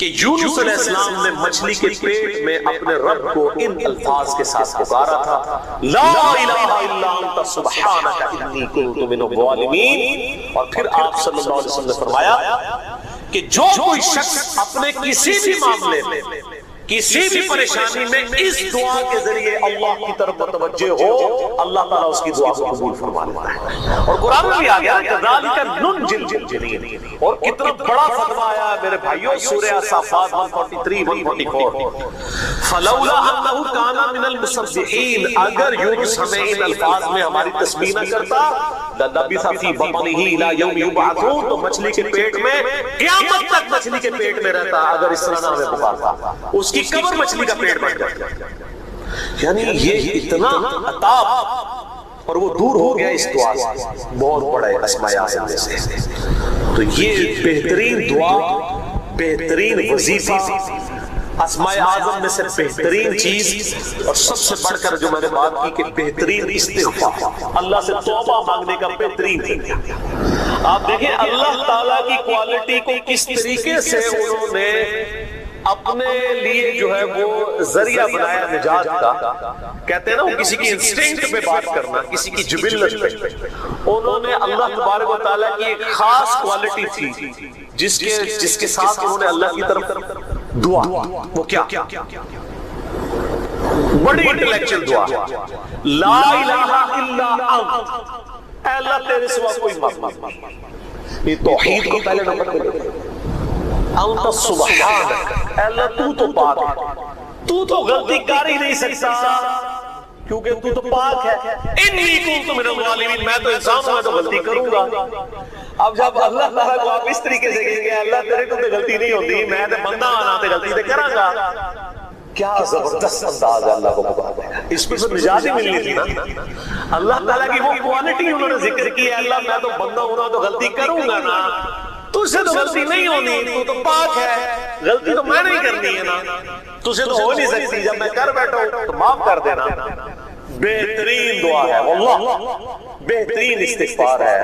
کہ یونس علیہ السلام نے مچھلی کے پیٹ میں اپنے رب کو ان الفاظ کے ساتھ پکارا تھا، لا الہ الا انت سبحانک انی کنت من الظالمین۔ اور پھر آپ صلی اللہ علیہ وسلم نے فرمایا کہ جو کوئی شخص اپنے کسی بھی معاملے میں، کسی بھی پریشانی میں اس دعا کے ذریعے اللہ کی طرف متوجہ ہو، اللہ تعالیٰ اس کی دعا کو قبول فرما لیتا ہے۔ اور قرآن میں بھی آ گیا کذالک ننجی المؤمنین، اور کتنا بڑا فتویٰ آیا ہے میرے بھائیوں، سورہ الصافات 143 144، فلولا انہ کان من المسبحین، اگر یونس ہمیں ان الفاظ میں ہماری تسبیح نہ کرتا، للبث فی بطنہ الی یوم یبعثون، تو مچھلی کے پیٹ میں قیامت تک مچھلی کے پیٹ میں رہتا اگر اس طرح نہ ہمیں پکارتا، اس کی قبر مچھلی کا پیٹ بن جاتا۔ یعنی یہ اتنا عطاب، اور وہ دور ہو گیا اس دعا سے، بہت بڑے اسماء اعظم میں سے۔ تو یہ بہترین دعا، بہترین وظیفہ، اسماء اعظم میں سے بہترین چیز، اور سب سے بڑھ کر جو میں نے بات کی کہ بہترین استغفار، اللہ سے توبہ مانگنے کا بہترین طریقہ۔ آپ دیکھیں اللہ تعالیٰ کی کوالٹی کو کس طریقے سے انہوں نے اپنے لیے جو ہے وہ ذریعہ بنایا نجات کا۔ کہتے ہیں نا وہ کسی کی انسٹنکٹ پہ بات کرنا، کسی کی جبلت پہ، انہوں نے اللہ تبارک و تعالیٰ کی ایک خاص کوالٹی تھی جس کے ساتھ انہوں نے اللہ کی طرف دعا، وہ کیا بڑی انٹلیکچوئل دعا، لا الہ الا انت، اے اللہ تیرے سوا کوئی معبود نہیں۔ یہ توحید کو پہلے نمبر پہ لے، انت سبحانک، اے اللہ تو تو پاک ہے، تو تو غلطی کر ہی نہیں سکتا کیونکہ تو تو پاک ہے۔ انی کنت من الظالمین، میں تو انسان ہوں، میں تو غلطی کروں گا۔ اب جب اللہ تعالیٰ کو آپ اس طریقے سے کہیں گے اللہ تیرے کو تو غلطی نہیں ہوتی، میں تو بندہ آنا تو غلطی تو کراں گا، کیا زبردست انداز ہے اللہ کو پکارنے کا۔ اس پہ تو نجات ہی ملنی تھی نا۔ اللہ تعالیٰ کی وہ کوالٹی انہوں نے ذکر کی ہے، اللہ میں تو بندہ ہونا تو غلطی کروں گا نا، تجھ سے تو غلطی نہیں ہونی، تو تو پاک ہے، غلطی تو میں نہیں کرنی ہے نا، تجھ سے تو ہو نہیں سکتی، جب میں کر بیٹھا ہوں تو معاف کر دینا۔ بہترین دعا ہے واللہ، بہترین استغفار ہے۔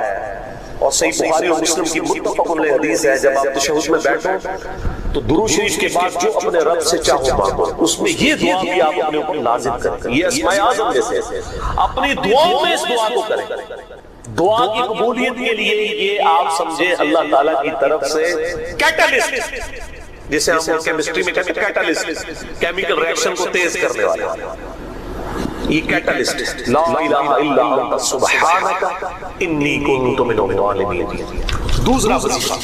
اور صحیح بخاری اور مسلم کی متفق علیہ حدیث ہے، جب آپ تشہد میں بیٹھو تو درود شریف کے بعد جو اپنے رب سے چاہو مانگو، اس میں یہ دعا بھی آپ اپنے اوپر لازم کریں۔ یہ اسماء اعظم میں سے اپنی دعاؤں میں اس دعا کو کریں۔ دعا کی قبولیت کے لیے یہ آپ سمجھے اللہ تعالیٰ کی طرف سے کیٹالسٹ، جسے ہم کیمسٹری میں کہتے ہیں کیٹالسٹ، کیمیکل ریاکشن کو تیز کرنے والا، یہ کیٹالسٹ، لا الہ الا انت سبحانک انی کنت من الظالمین۔ دوسرا وظیفہ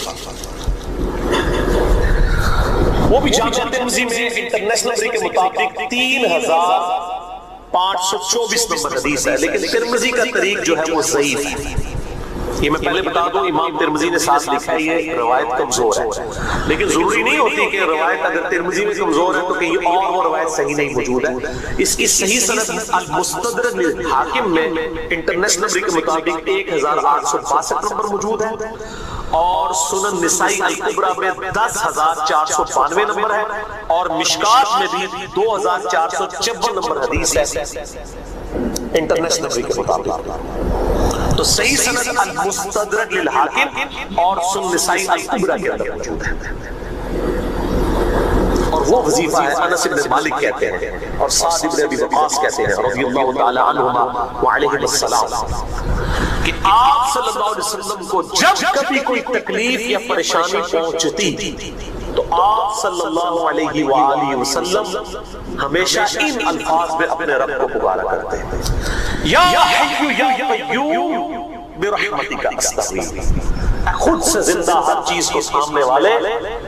وہ بھی جامع ترمذی میں انٹرنیشنل نمبر کے مطابق 3524 نمبر حدیث ہے، لیکن ترمذی کا طریق جو ہے وہ ضعیف ہے۔ یہ میں پہلے بتا دوں، امام ترمذی نے ساتھ لکھا ہے یہ روایت کمزور ہے، لیکن ضروری نہیں ہوتی کہ روایت اگر ترمذی میں کمزور ہے تو کہیں اور وہ روایت صحیح نہیں موجود ہے۔ اس کی صحیح سند المستدرک للحاکم میں انٹرنیشنل نمبر کے مطابق 1862 نمبر موجود ہے، اور سنن نسائی الکبریٰ میں 10492 نمبر ہے، اور مشکات میں بھی 2456 نمبر حدیث ہے انٹرنیشنل نمبر کے مطابق۔ تو صحیح سند المستدرک للحاکم اور سنن نسائی الکبریٰ کے اندر موجود ہے، اور وہ وظیفہ ہے انس بن مالک کہتے ہیں اور سعد بن ابی وقاص کہتے ہیں رضی اللہ تعالی عنہما وعلیہم السلام، کہ آپ صلی اللہ علیہ وسلم کو جب کبھی کوئی تکلیف یا پریشانی پہنچتی تو آپ صلی اللہ علیہ وآلہ وسلم ہمیشہ ان الفاظ میں اپنے رب کو پکارا کرتے ہیں، یا حی یا قیوم برحمتک استغیث، خود سے زندہ ہر چیز کو سامنے والے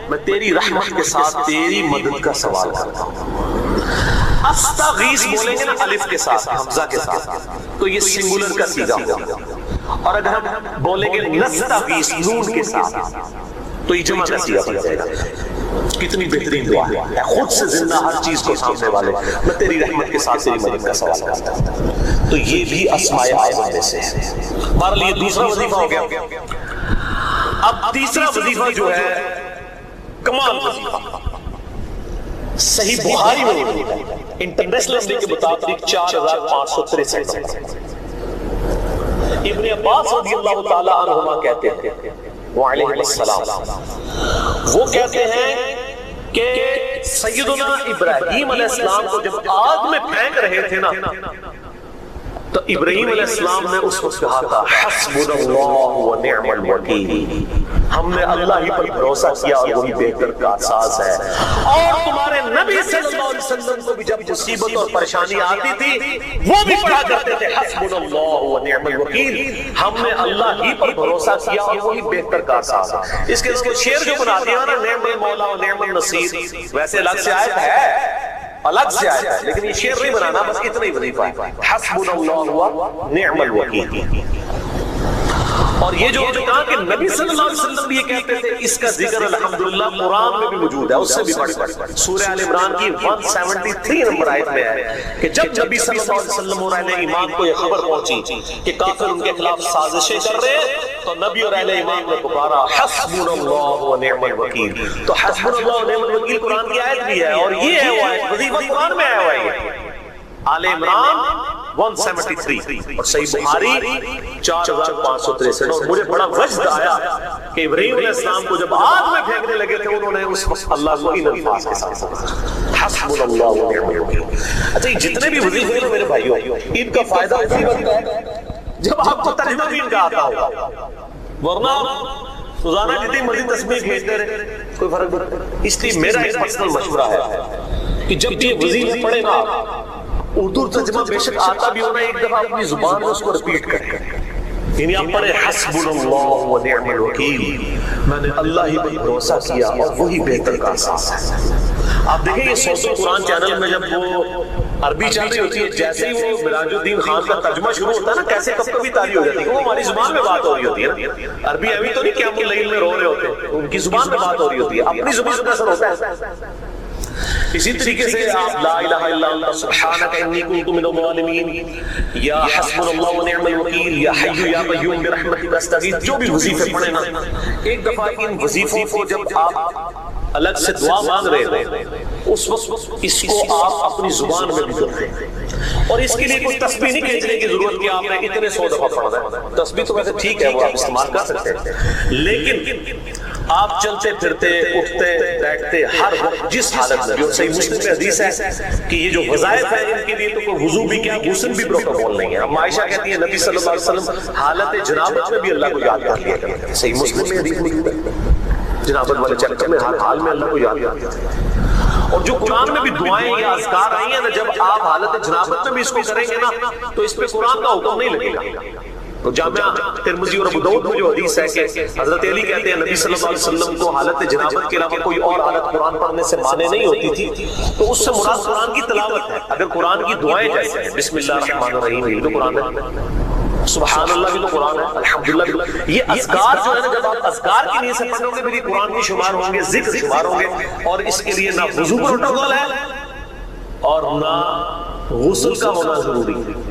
میں تیری رحمت کے ساتھ تیری مدد کا سوال کرتا ہوں۔ استغیث بولیں گے نا الف کے ساتھ، حمزہ کے ساتھ، تو یہ سنگولر کا صیغہ ہوگا، اور اگر ہم بولیں گے نستغیث نون کے ساتھ تو یہ جمع کا صیغہ بن جائے گا۔ کتنی بہترین دعا ہے، خود سے زندہ ہر چیز کو سامنے والے میں تیری رحمت کے ساتھ تیری مدد کا سوال کرتا ہوں۔ تو یہ بھی اسماء اعظم میں سے ہے۔ بہرحال یہ دوسرا وظیفہ ہو گیا۔ اب تیسرا وظیفہ جو ہے کمال وظیفہ، صحیح بخاری میں انٹرنیشنل نمبر کے مطابق 4563 نمبر۔ ابن عباس رضی اللہ تعالی عنہما کہتے ہیں وعلیہ السلام، وہ کہتے ہیں کہ سیدنا ابراہیم علیہ السلام کو جب آگ میں پھینک رہے تھے نا تو ابراہیم علیہ السلام نے اس وقت کہا تھا حسبنا اللہ و نعم الوکیل، ہم نے اللہ ہی پر بھروسہ کیا اور وہی بہتر کارساز ہے۔ اور تمہارے نبی صلی اللہ علیہ وسلم کو بھی جب مصیبت اور پریشانی آتی تھی وہ بھی پڑھا کرتے تھے حسبنا اللہ و نعم الوکیل، ہم نے اللہ ہی پر بھروسہ کیا اور وہی بہتر کارساز ہے۔ اس کے شعر جو بنا دیا نا نعم المولا و نعم النصیر، ویسے الگ سے آیت ہے، الگ سے آیا ہے، لیکن یہ شعر نہیں بنانا، بس اتنا ہی وظیفہ ہے حسبنا اللہ و نعم الوکیل۔ اور یہ جو کہا کہ نبی صلی اللہ علیہ وسلم بھی یہ کہتے تھے، اس کا ذکر الحمدللہ قرآن میں بھی موجود ہے، اس سے بھی پڑھ سورہ آل عمران کی 173 نمبر آیت میں ہے کہ جب نبی صلی اللہ علیہ وسلم اور اہل ایمان کو یہ خبر پہنچی کہ کافر ان کے خلاف سازشیں کر رہے ہیں تو نبی اور اہل ایمان نے پکارا حسبنا اللہ و نعم الوکیل۔ تو حسبنا اللہ و نعم الوکیل قرآن کی آیت بھی ہے، اور یہ ہے وہ آیت وظیفہ قرآن میں آیا ہوا ہے، آل عمران 173 اور صحیح بخاری 4563۔ اور مجھے بڑا وجد آیا کہ ابراہیم علیہ السلام کو جب آگ میں پھینکنے لگے تھے انہوں نے اس وقت اللہ کو ان الفاظ کے ساتھ حسبنا اللہ و نعم الوکیل۔ اچھا یہ جتنے بھی وظیفے ہیں میرے بھائیوں، ان کا فائدہ اسی وقت ہے جب آپ کو ترجمہ بھی ان کا آتا ہوگا، ورنہ روزانہ جتنی مرضی تسبیح بھیجتے رہے کوئی فرق نہیں۔ اس لیے میرا ایک پرسنل مشورہ ہے کہ جب یہ وظیفے پڑھے نا، اردو ترجمہ بے شک آتا بھی ہونا، ایک دفعہ اپنی زبان میں اس کو ریپیٹ کریں، یعنی آپ پڑھیں حسبنا اللہ و نعم الوکیل، میں نے اللہ ہی پر بھروسہ کیا اور وہی بہتر کارساز ہے۔ آپ دیکھیں یہ صوت القرآن چینل میں جب وہ عربی چل رہی ہوتی ہے، جیسے ہی وہ مراج الدین خان کا ترجمہ شروع ہوتا ہے نا، کیسے کب کبھی تالی ہو جاتی ہے، وہ ہماری زبان میں بات ہو رہی ہوتی ہے نا، عربی ابھی تو نہیں قیام اللیل میں رو رہے ہوتے ہیں، ان کی زبان میں بات ہو رہی ہوتی ہے، اپنی زبان کا اثر ہوتا ہے۔ اسی طریقے سے آپ لا الہ الا انت سبحانک انی کنت من الظالمین، یا حسبنا اللہ و نعم الوکیل، یا حی یا قیوم برحمتک استغیث، جو بھی وظیفے پڑھیں نا، ایک دفعہ ان وظیفوں کو جب آپ الگ سے دعا مانگ رہے ہیں اس وقت اس کو آپ اپنی زبان میں بھی کرتے ہیں، اور اس کے لیے کوئی تسبیح نہیں کھینچنے کی ضرورت کہ آپ نے اتنے 100 دفعہ پڑھنا ہے، تسبیح تو ویسے ٹھیک ہے وہ آپ استعمال کر سکتے ہیں، لیکن آپ چلتے پھرتے اٹھتے بیٹھتے ہر وقت جس حالت میں، جو صحیح مسلم میں حدیث ہے کہ یہ جو وظائف ہیں ان کے لیے تو کوئی وضو بھی کیا غسل بھی پروٹوکول نہیں ہے۔ اب عائشہ کہتی ہے نبی صلی اللہ علیہ وسلم حالت جنابت میں بھی اللہ کو یاد کر لیا کرتے ہیں، صحیح مسلم میں حدیث موجود ہے، جنابت والے چکر میں ہر حال میں اللہ کو یاد کرتے ہیں۔ اور جو قرآن میں بھی دعائیں یا اذکار آئی ہیں نا، جب آپ حالت جنابت میں بھی اس کو کریں گے نا تو اس پہ قرآن کا حکم نہیں لگے گا۔ تو جامعہ ترمذی اور ابو داؤد میں جو حدیث ہے کہ حضرت علی کہتے ہیں نبی صلی اللہ علیہ وسلم کو حالت جنابت کے علاوہ کوئی اور حالت قرآن پڑھنے سے مانے نہیں ہوتی تھی، تو اس سے مراد قرآن کی تلاوت ہے۔ اگر قرآن کی دعائیں جیسے ہیں بسم اللہ الرحمن الرحیم، یہ تو قرآن ہے، سبحان اللہ بھی تو قرآن ہے، الحمدللہ بھی، یہ اذکار جو ہے نا جب آپ اذکار کی نیت سے پڑھو گے بھی قرآن کی شمار ہوں گے، ذکر شمار ہوں گے، اور اس کے لیے نہ وضو پروٹوکول ہے اور نہ غسل کا ہونا ضروری ہے،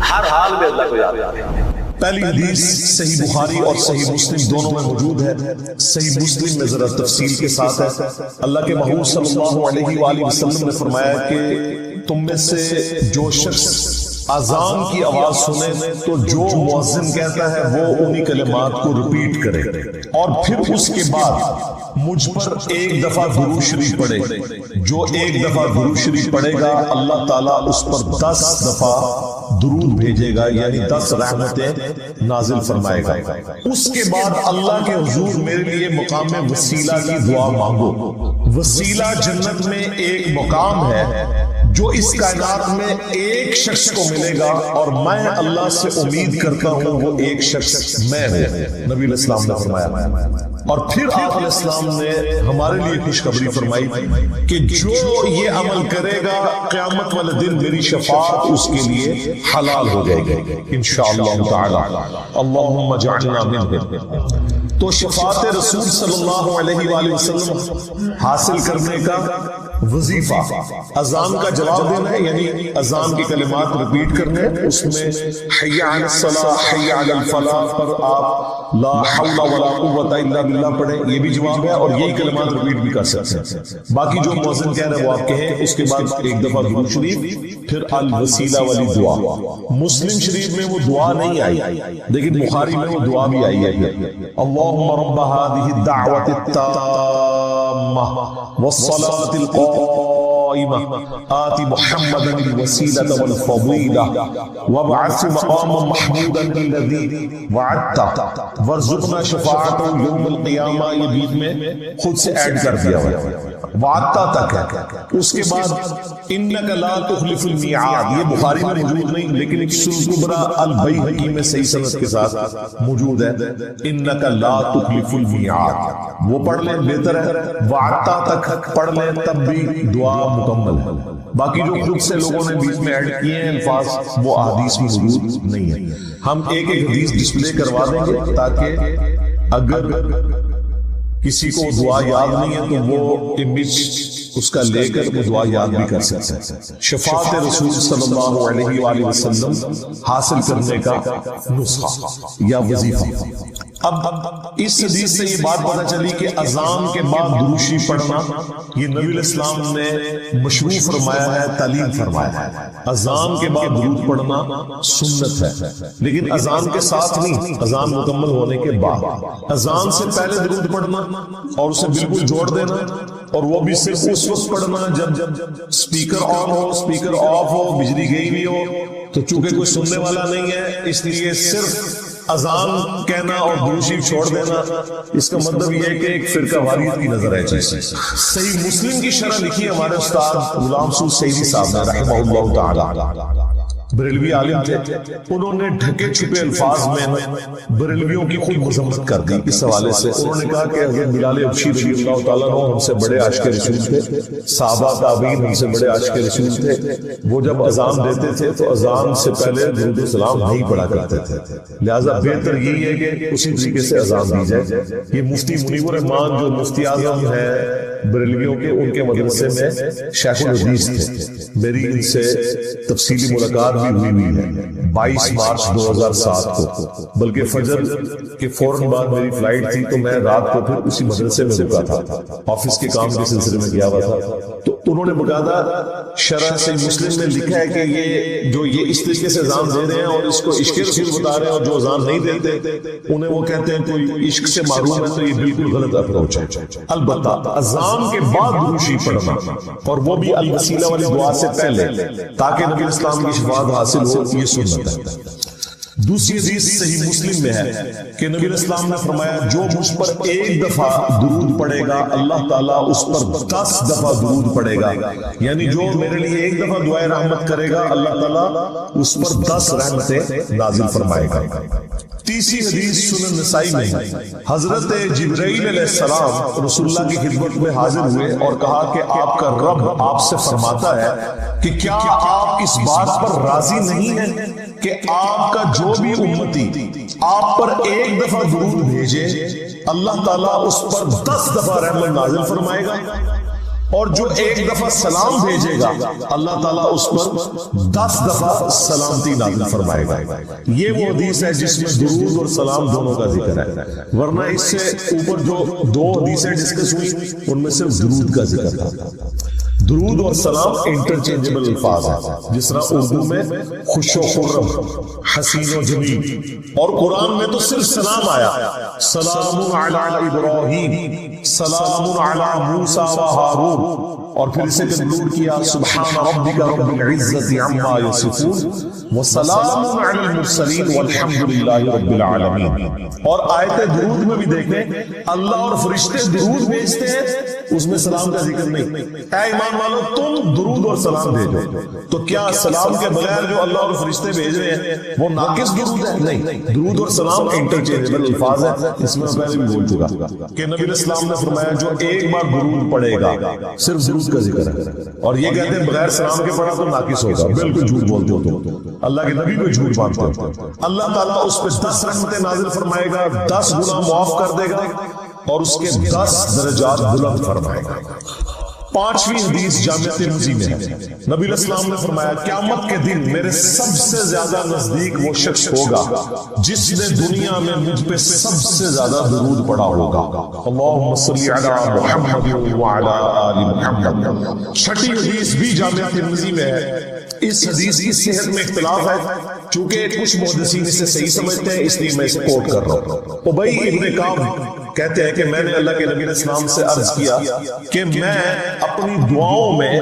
ہر حال میں اللہ کو یاد کریں۔ پہلی حدیث صحیح بخاری اور صحیح مسلم دونوں میں موجود ہے۔ صحیح مسلم میں ذرا تفصیل کے ساتھ ہے، اللہ کے محبوب صلی اللہ علیہ وآلہ وسلم نے فرمایا کہ تم میں سے جو شخص اذان کی آواز سنے تو جو مؤذن کہتا ہے وہ انہی کلمات کو ریپیٹ کرے اور پھر اس کے بعد مجھ پر ایک دفعہ درود شریف پڑھے۔ جو ایک دفعہ درود شریف پڑھے گا اللہ تعالیٰ اس پر 10 دفعہ درود بھیجے گا، یعنی 10 رحمتیں نازل فرمائے گا۔ اس کے بعد اللہ کے حضور میرے لیے مقام وسیلہ کی دعا مانگو۔ وسیلہ جنت میں ایک مقام ہے جو اس کائنات میں ایک شخص کو ملے گا، اور میں اللہ سے امید کرتا ہوں وہ ایک شخص میں ہوں، نبی علیہ السلام نے فرمایا۔ اور پھر آپ علیہ السلام نے ہمارے لیے خوشخبری فرمائی کہ جو یہ عمل کرے گا قیامت والے دن میری شفاعت اس کے لیے حلال ہو جائے گی انشاءاللہ تعالی، اللہم اجعلنا منہم۔ تو شفاعت رسول صلی اللہ علیہ وآلہ وسلم حاصل کرنے کا وظیفہ اذان کا جواب دینا ہے، یعنی اذان کی کلمات ریپیٹ کرنے، اس میں حی علی الصلاۃ حی علی الفلاح پر آپ لا حول ولا قوت الا باللہ پڑھیں، یہ بھی جواب ہے، اور یہی کلمات ریپیٹ بھی کر سکتے ہیں۔ باقی جو مؤذن کہہ رہے ہیں وہ آپ کہیں، اس کے بعد ایک دفعہ درود شریف، پھر الوسیلہ والی دعا۔ مسلم شریف میں وہ دعا نہیں آئی، لیکن بخاری میں وہ دعا بھی آئی ہے، اللہم رب هذه الدعوة التامة التامة والصلاة القائمة آت محمدا الوسيلة والفضيلة وابعث مقاما محمودا الذي وعدته وارزقنا شفاعته يوم القیامہ. یہ بیچ میں خود سے ایڈ کر دیا ہوا ہے، وعدتا تک ہے. اس کے بعد انک لا تخلف المیعاد، یہ بخاری میں موجود نہیں لیکن ایک سنن کبری البیہقی میں صحیح سند کے ساتھ موجود ہے. انک لا تخلف المیعاد وہ پڑھ لیں بہتر ہے، وعدتا تک پڑھ لیں تب بھی دعا مکمل ہے. باقی جو خود سے لوگوں نے بیچ میں ایڈ کیے ہیں الفاظ وہ احادیث میں موجود نہیں ہے. ہم ایک ایک حدیث ڈسپلے کروا دیں گے تاکہ اگر کسی کو دعا یاد نہیں ہے تو وہ امیج اس کا لے کر وہ دعا یاد بھی کر سکتے ہیں. شفاعت رسول صلی اللہ علیہ وآلہ وسلم حاصل کرنے کا نسخہ یا وظیفہ. اب اس حدیث سے یہ بات پتہ چلی کہ اذان کے بعد دروشی پڑھنا یہ نبی علیہ السلام نے مشروع فرمایا ہے، تعلیم فرمایا ہے. اذان کے بعد درود پڑھنا سنت ہے، لیکن اذان کے ساتھ نہیں، اذان مکمل ہونے کے بعد. اذان سے پہلے درود پڑھنا اور اسے بالکل جوڑ دینا، اور وہ بھی صرف اس وقت پڑھنا جب سپیکر آن ہو، سپیکر آف ہو، بجلی گئی ہوئی ہو. تو چونکہ کوئی سننے والا نہیں ہے اس لیے صرف اذان کہنا اور دروشی چھوڑ دینا، اس کا مطلب یہ ہے کہ ایک فرقہ واریت کی نظر ہے چیز. صحیح مسلم کی شرح لکھی ہمارے استاد غلام سعود سعیدی صاحب نے رحمہ اللہ تعالی، بریلوی عالم تھے. انہوں نے ڈھکے چھپے الفاظ میں بریلویوں کی خود مذمت کر دی. اس حوالے سے انہوں نے کہا کہ حضرت بلال حبشی رضی اللہ تعالیٰ عنہ ہم سے بڑے عاشق رسول تھے، صحابہ تابعین ہم سے بڑے عاشق رسول تھے. وہ جب اذان دیتے تھے تو اذان سے پہلے درود و سلام نہیں پڑھا کرتے تھے، لہٰذا بہتر یہی ہے کہ اسی طریقے سے اذان دی جائے. یہ مفتی منیب الرحمان جو مفتی اعظم ہے بریلویوں کے، ان کے مدرسے میں شیخ الحدیث تھے. میری ان سے تفصیلی ملاقات بھی ہوئی ہے 22 مارچ 2007 کو، بلکہ فجر کے فوراً بعد میری فلائٹ تھی تو میں رات کو پھر اسی مدرسے میں رکا تھا، آفس کے کام کے سلسلے میں گیا ہوا تھا. تو انہوں نے باقاعدہ شرح سے مسلم میں لکھا ہے کہ یہ اس طریقے سے اذان دے رہے ہیں اور اس کو عشق رسول بتا رہے ہیں، اور جو اذان نہیں دیتے انہیں وہ کہتے ہیں کوئی عشق سے معروم ہے. تو یہ بالکل غلط اپروچ ہے. البتہ اذان کے بعد دروشی پڑھنا اور وہ بھی الوسیلہ والی دعا سے پہلے تاکہ نبی اسلام کی شفاعت حاصل ہو، یہ سنت ہے. دوسری حدیث صحیح مسلم میں ہے کہ نبی اسلام نے فرمایا جو مجھ پر ایک دفعہ درود پڑھے گا اللہ تعالیٰ اس پر 10 دفعہ درود پڑھے گا. یعنی جو میرے لیے ایک دفعہ دعائے رحمت کرے گا اللہ تعالیٰ اس پر 10 رحمتیں نازل فرمائے گا. تیسری حدیث سنن نسائی میں حضرت جبرائیل علیہ السلام رسول اللہ کی خدمت میں حاضر ہوئے اور کہا کہ آپ کا رب آپ سے فرماتا ہے کہ کیا آپ اس بات پر راضی نہیں ہیں کہ آپ کا جو بھی امتی آپ پر ایک دفعہ درود بھیجے اللہ تعالیٰ اس پر 10 دفعہ رحمت نازل فرمائے گا، اور جو ایک دفعہ سلام بھیجے گا اللہ تعالیٰ اس پر 10 دفعہ سلامتی نازل فرمائے گا. یہ وہ حدیث ہے جس میں درود اور سلام دونوں کا ذکر ہے، ورنہ اس سے اوپر جو 2 حدیثیں ڈسکس ہوئی ان میں صرف درود کا ذکر تھا. درود اور سلام انٹرچینجبل الفاظ ہیں، جس طرح اردو میں خوش و خرم، حسین و جمیل، اور قرآن میں تو صرف سلام آیا، سلام علی ابراہیم، سلام علی موسیٰ و ہارون، اور پھر اسے کنکلوڈ کیا سبحان ربک رب العزت عما یصفون وسلام علی المرسلین والحمد للہ رب العالمین. اور آیت درود میں بھی دیکھیں اللہ اور فرشتے درود بھیجتے ہیں، اس میں سلام کا ذکر نہیں. اے ایمان والو تم درود اور سلام بھیجو، تو کیا سلام کے بغیر جو اللہ اور فرشتے بھیج رہے ہیں وہ ناقص درود ہے؟ نہیں، درود اور سلام انٹرچینجبل الفاظ ہیں. اس میں پہلے بھی بول چکا کہ نبی اسلام نے فرمایا جو ایک بار درود پڑھے گا صرف درود کا ذکر ہے، اور یہ کہتے ہیں بغیر سلام کے پڑھا تو ناقص ہوگا. بالکل جھوٹ بولتے ہو تم، اللہ کے نبی کو جھوٹ مانتے ہو. اللہ تعالیٰ اس پہ 10 رحمتیں نازل فرمائے گا، 10 گناہ معاف کر دے گا اور اس کے 10 درجات بلند فرمائے گا. 5ویں حدیث جامع ترمذی میں ہے، نبی الاسلام نے فرمایا قیامت کے دن میرے سب سے زیادہ نزدیک وہ شخص ہوگا جس نے دنیا میں مجھ پہ سب سے زیادہ درود پڑھا ہوگا. اللہم صلی علی محمد وعلی آل محمد. 6ٹھی حدیث بھی جامع ترمذی میں ہے. اس حدیث کی صحت میں اختلاف ہے چونکہ کچھ محدثین اسے صحیح سمجھتے ہیں اس لیے میں اسے کوٹ کر رہا ہوں۔ ابی ابن کعب کہتے ہیں کہ میں نے اللہ کے نبی علیہ السلام سے عرض کیا کہ میں اپنی دعاؤں میں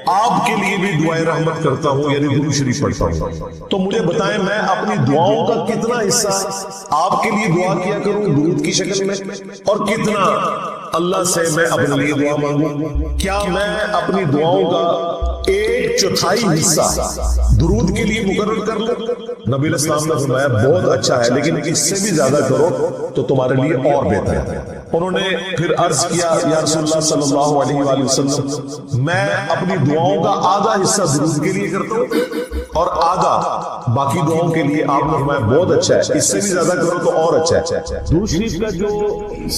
آپ کے لیے بھی دعائے رحمت کرتا ہوں، یعنی درود شریف پڑھتا ہوں، تو مجھے بتائیں میں اپنی دعاؤں کا کتنا حصہ آپ کے لیے دعا کیا کروں درود کی شکل میں، اور کتنا اللہ سے میں اپنے لیے دعا مانگوں؟ کیا میں اپنی دعاؤں کا 1/4 حصہ درود کے لیے مقرر کر لوں؟ نبی علیہ السلام نے فرمایا بہت اچھا ہے، لیکن اس سے بھی زیادہ کرو تو تمہارے لیے اور بہتر ہے۔ انہوں نے پھر عرض کیا یا رسول اللہ صلی اللہ علیہ وآلہ وسلم، میں اپنی دعاؤں کا آدھا حصہ درود کے لیے کرتا ہوں اور آدھا باقی دعاؤں کے لیے۔ آپ نے فرمایا بہت اچھا ہے، اس سے بھی زیادہ کرو تو اور اچھا ہے۔ درود شریف کا جو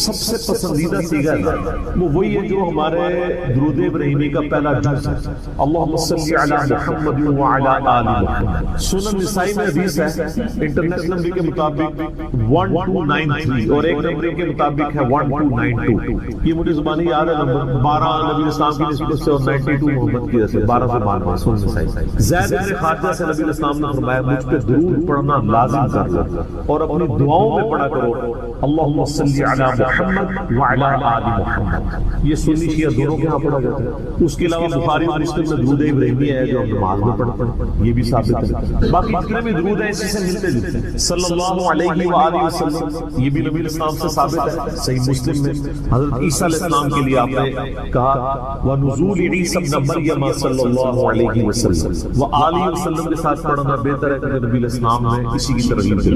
سب سے پسندیدہ صیغہ ہے وہ وہی ہے جو ہمارے درود ابراہیمی کا پہلا جز ہے، اللہم صلی علی محمد وعلی آل محمد۔ سنن نسائی میں حدیث ہے، انٹرنیشنل نمبر کے مطابق 1293 اور ایک نمبر کے مطابق ہے 1292۔ یہ مجھے زبانی یاد ہے، نمبر 12 نبی اسلام کی نسبت سے اور 92 محمد کی وجہ سے 12 سے 12 سنن نسائی۔ زید بن خارجہ سے نبی اسلام نے فرمایا مجھ پہ درود پڑھنا لازم کر لو اور اپنی دعاؤں میں پڑھا کرو اللہم صلی علی محمد وعلی آل محمد۔ یہ سنی شیعہ دونوں کے ہاں پڑھا جاتا ہے۔ اس کے علاوہ بخاری اور مسلم میں درود ابراہیمی ہے جو ہم نماز میں پڑھتے ہیں، یہ بھی ثابت ہے۔ باقی جتنے بھی درود ہیں اسی سے ملتے جلتے ہیں، صلی اللہ علیہ وآلہ وسلم، یہ بھی نبی اسلام سے ثابت ہے۔ صحیح مسلم میں حضرت عیسیٰ علیہ السلام کے لیے آپ نے کہا وَنُزُولِ عِیسیٰ ابْنَ مَرْیَمَ صلی اللہ علیہ وسلم وآلہ وسلم کے ساتھ پڑھنا بہتر ہے کہ نبی علیہ السلام نے اسی کی ترغیب دی۔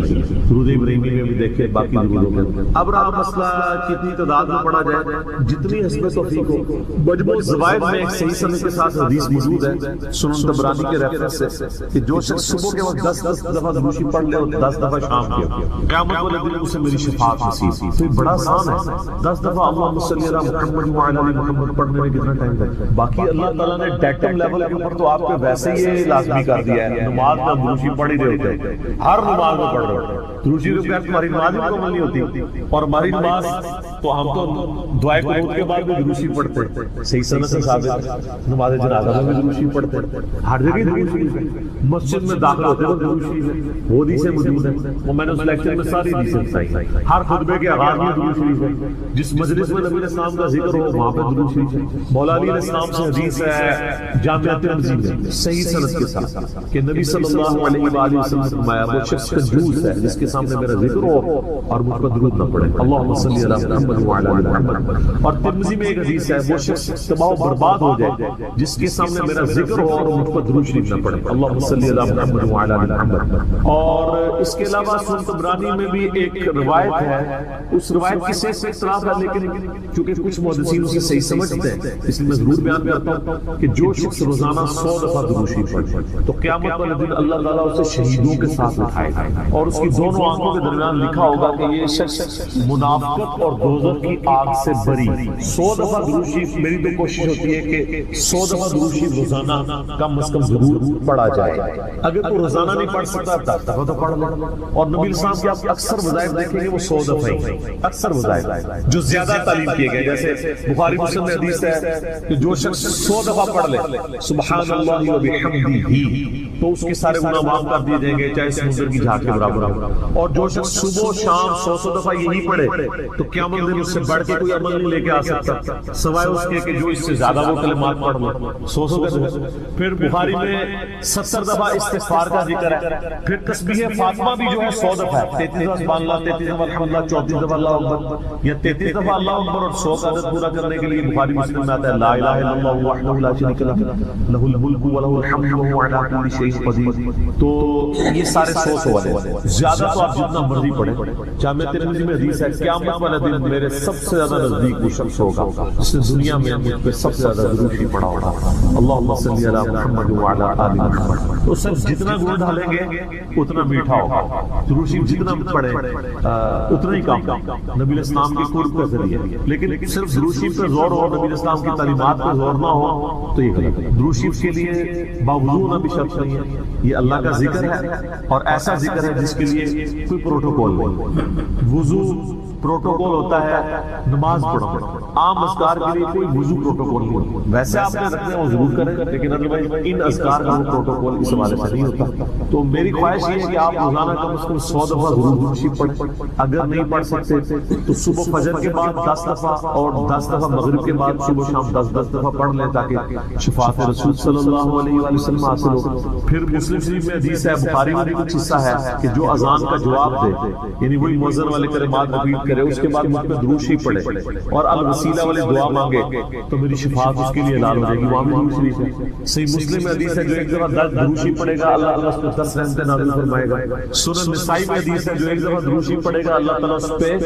درود ابراہیمی میں بھی دیکھیں باقی درودوں میں۔ اب رہا مسئلہ کتنی تعداد میں پڑھا جائے، جتنی حسب توفیق ہو۔ مجموع الزوائد میں ایک صحیح سند کے ساتھ حدیث موجود ہے سنن طبرانی کے ریفرنس سے کہ جو شخص صبح کے وقت 10 دفعہ درود شریف پڑھ لے اور 10 دفعہ شام کے وقت، قیامت والے دن اسے میری شفاعت نصیب۔ تو یہ بڑا آسان ہے، 10 دفعہ اللہم صلی علی محمد وعلی آل محمد پڑھنے میں کتنا ٹائم لگتا ہے؟ باقی اللہ تعالیٰ نے ڈیٹم لیول کے اوپر تو آپ کے ویسے ہی یہ لازمی کر دیا ہے، نماز میں درود شریف پڑھ ہی رہے ہوتے ہیں، ہر نماز میں پڑھ رہے ہوتے ہیں۔ درود شریف کے بغیر تمہاری نماز مکمل نہیں ہوتی، اور ہماری نماز تو ہم تو دعائے قنوت کے بعد بھی درود شریف پڑھتے ہیں، صحیح سند سے ثابت ہے۔ نماز جنازہ میں بھی درود شریف پڑھتے ہیں، ہر جگہ درود شریف ہے۔ مسجد میں داخل ہوتے ہیں درود شریف ہے، وہ حدیثیں موجود ہیں، وہ میں نے اس لیکچر میں ساری حدیثیں بتائی۔ ہر خطبے کے آغاز میں درود شریف ہے، جس مجلس میں نبی علیہ السلام کا ذکر ہو وہاں پہ درود شریف ہے۔ مولا علی علیہ السلام سے حدیث ہے جامعہ ترمذی میں صحیح سند کے ساتھ کہ نبی صلی اللہ علیہ وآلہ وسلم نے فرمایا وہ شخص کنجوس ہے جس کے سامنے میرا ذکر ہو اور مجھ پر درود نہ پڑھے، اللہم صلی علی محمد وعلی آل محمد۔ اور ترمذی میں ایک حدیث ہے وہ شخص تباہ و برباد ہو جائے جس کے سامنے میرا ذکر ہو اور مجھ پر درود شریف نہ پڑھے، اللہم صلی علی محمد وعلی آل محمد۔ اور اس کے علاوہ سنن طبرانی میں بھی ایک روایت ہے، اس روایت کی صحت سے اختلاف ہے، لیکن چونکہ کچھ محدثین اسے صحیح سمجھتے ہیں اس لیے میں ضرور بیان کرتا ہوں کہ جو شخص روزانہ 100 دفعہ درود شریف پڑھے تو قیامت والے دن اللہ تعالیٰ اسے شہیدوں کے ساتھ اٹھائے گا، اور اس کی دونوں آنکھوں کے درمیان لکھا ہوگا کہ یہ شخص منافقت اور دوزخ کی آگ سے بری۔ 100 دفعہ درود شریف، میری تو کوشش ہوتی ہے کہ 100 دفعہ درود شریف روزانہ کم از کم ضرور پڑھا جائے۔ اگر تو روزانہ نہیں پڑھ سکتا 10 دفعہ تو پڑھ لے، اور نبی الاسلام کے آپ اکثر وظائف دیکھیں گے وہ 100 دفعہ ہی، اکثر وظائف جو زیادہ تعلیم کیے گئے، جیسے بخاری مسلم میں حدیث ہے کہ جو شخص 100 دفعہ پڑھ لے سبحان اللہ وبحمدہ تو اس کے سارے گناہ معاف کر دیے جائیں گے چاہے سمندر کی جھاگ کے برابر ہو۔ اور جو شخص صبح و شام 100 دفعہ یہی پڑھے تو قیامت دن اس سے بڑھ کے کوئی عمل نہیں لے کے آ سکتا سوائے اس کے کہ جو اس سے زیادہ وہ کلمات پڑھ لے 100 کا۔ پھر بخاری میں 70 دفعہ استغفار کا ذکر ہے، پھر تسبیح فاطمہ بھی جو ہے 100 دفعہ ہے، 33 دفعہ سبحان اللہ، 33 دفعہ الحمدللہ، 34 دفعہ اللہ اکبر، یا 33 دفعہ اللہ اکبر، اور 100 کا عدد پورا کرنے کے لیے بخاری مسلم میں آتا ہے لا الہ الا اللہ وحدہ لا شریک لہ لہ الملک ولہ الحمد وہو علی کل شیء قدیر۔ تو یہ سارے 100 والے زیادہ تو آپ جتنا مرضی پڑھیں۔ جامعہ ترمذی میں حدیث ہے قیامت والے دن میرے سب سے زیادہ نزدیک وہ شخص ہوگا جس نے دنیا میں مجھ پہ سب سے زیادہ درود شریف پڑھا ہوگا، اللہم صلی علی محمد وعلی آل محمد۔ تو سب جتنا گڑ ڈالیں گے اتنا میٹھا ہوگا، درود شریف جتنا پڑھیں اتنا ہی کام۔ نبی علیہ السلام کے قرب کا ذریعہ، لیکن صرف درود شریف پہ زور ہو، نبی علیہ السلام کی تعلیمات پہ زور نہ ہو تو یہ غلط ہے۔ درود شریف کے لیے باوضو ہونا بھی شرط نہیں ہے، یہ اللہ کا ذکر ہے اور ایسا ذکر ہے جس کے لیے کوئی پروٹوکول نہیں۔ وضو پروٹوکول ہوتا ہے نماز پڑھنا، عام اذکار کے لیے کوئی وضو پروٹوکول نہیں، ویسے آپ نے رکھنے وہ ضرور کریں، لیکن ادروائز ان اذکار کا پروٹوکول اس حوالے سے نہیں ہوتا۔ تو میری خواہش یہ ہے کہ آپ روزانہ کم از کم 100 دفعہ ضرور درود شریف پڑھیں، اگر نہیں پڑھ سکتے تو صبح فجر کے بعد 10 دفعہ اور 10 دفعہ مغرب کے بعد صبح شام 10 دفعہ پڑھ لیں تاکہ شفاعت رسول صلی اللہ علیہ وآلہ وسلم حاصل ہو۔ پھر مسلم شریف میں حدیث ہے، بخاری میں بھی کچھ حصہ ہے کہ جو اذان کا جواب دے، یعنی وہی مؤذن والے کلمات ریپیٹ کرے، اس کے بعد مجھ پہ درود شریف پڑھے اور الوسیلہ والی دعا مانگے تو میری شفاعت اس کے لیے اعلان ہو جائے گی۔ وہاں بھی درود شریف ہے۔ صحیح مسلم میں حدیث ہے جو ایک دفعہ درود شریف پڑھے گا اللہ تعالیٰ اس پہ 10 رحمتیں نازل فرمائے گا۔ سنن نسائی میں حدیث ہے جو ایک دفعہ درود شریف پڑھے گا اللہ تعالیٰ اس پہ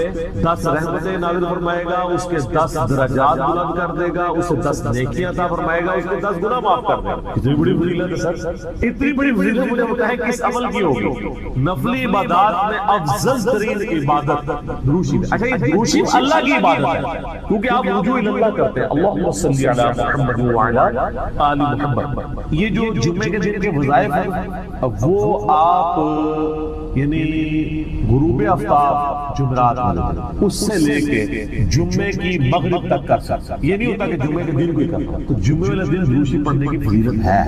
10 رحمتیں نازل فرمائے گا، اس کے 10 درجات بلند کر دے گا، اسے 10 نیکیاں عطا فرمائے گا، اس کے 10 گناہ معاف کر دے گا۔ اتنی بڑی فضیلت ہے سر، اتنی بڑی فضیلت مجھے بتائیں کس عمل کی ہوگی؟ نفلی عبادات میں افضل ترین عبادت درود شریف۔ اچھا یہ درود شریف اللہ کی عبادت ہے کیونکہ آپ رجوع اللہ کرتے ہیں، اللہم صلی علی محمد وعلی آل محمد۔ یہ جو جمعے کے دن کے وظائف ہیں وہ آپ یعنی غروب آفتاب جمعرات میں اس سے لے کے جمعے کی مغرب تک کر سکتا، یہ نہیں ہوتا کہ جمعے کے دن کوئی کرتا، تو جمعے والے دن درود شریف پڑھنے کی فضیلت ہے۔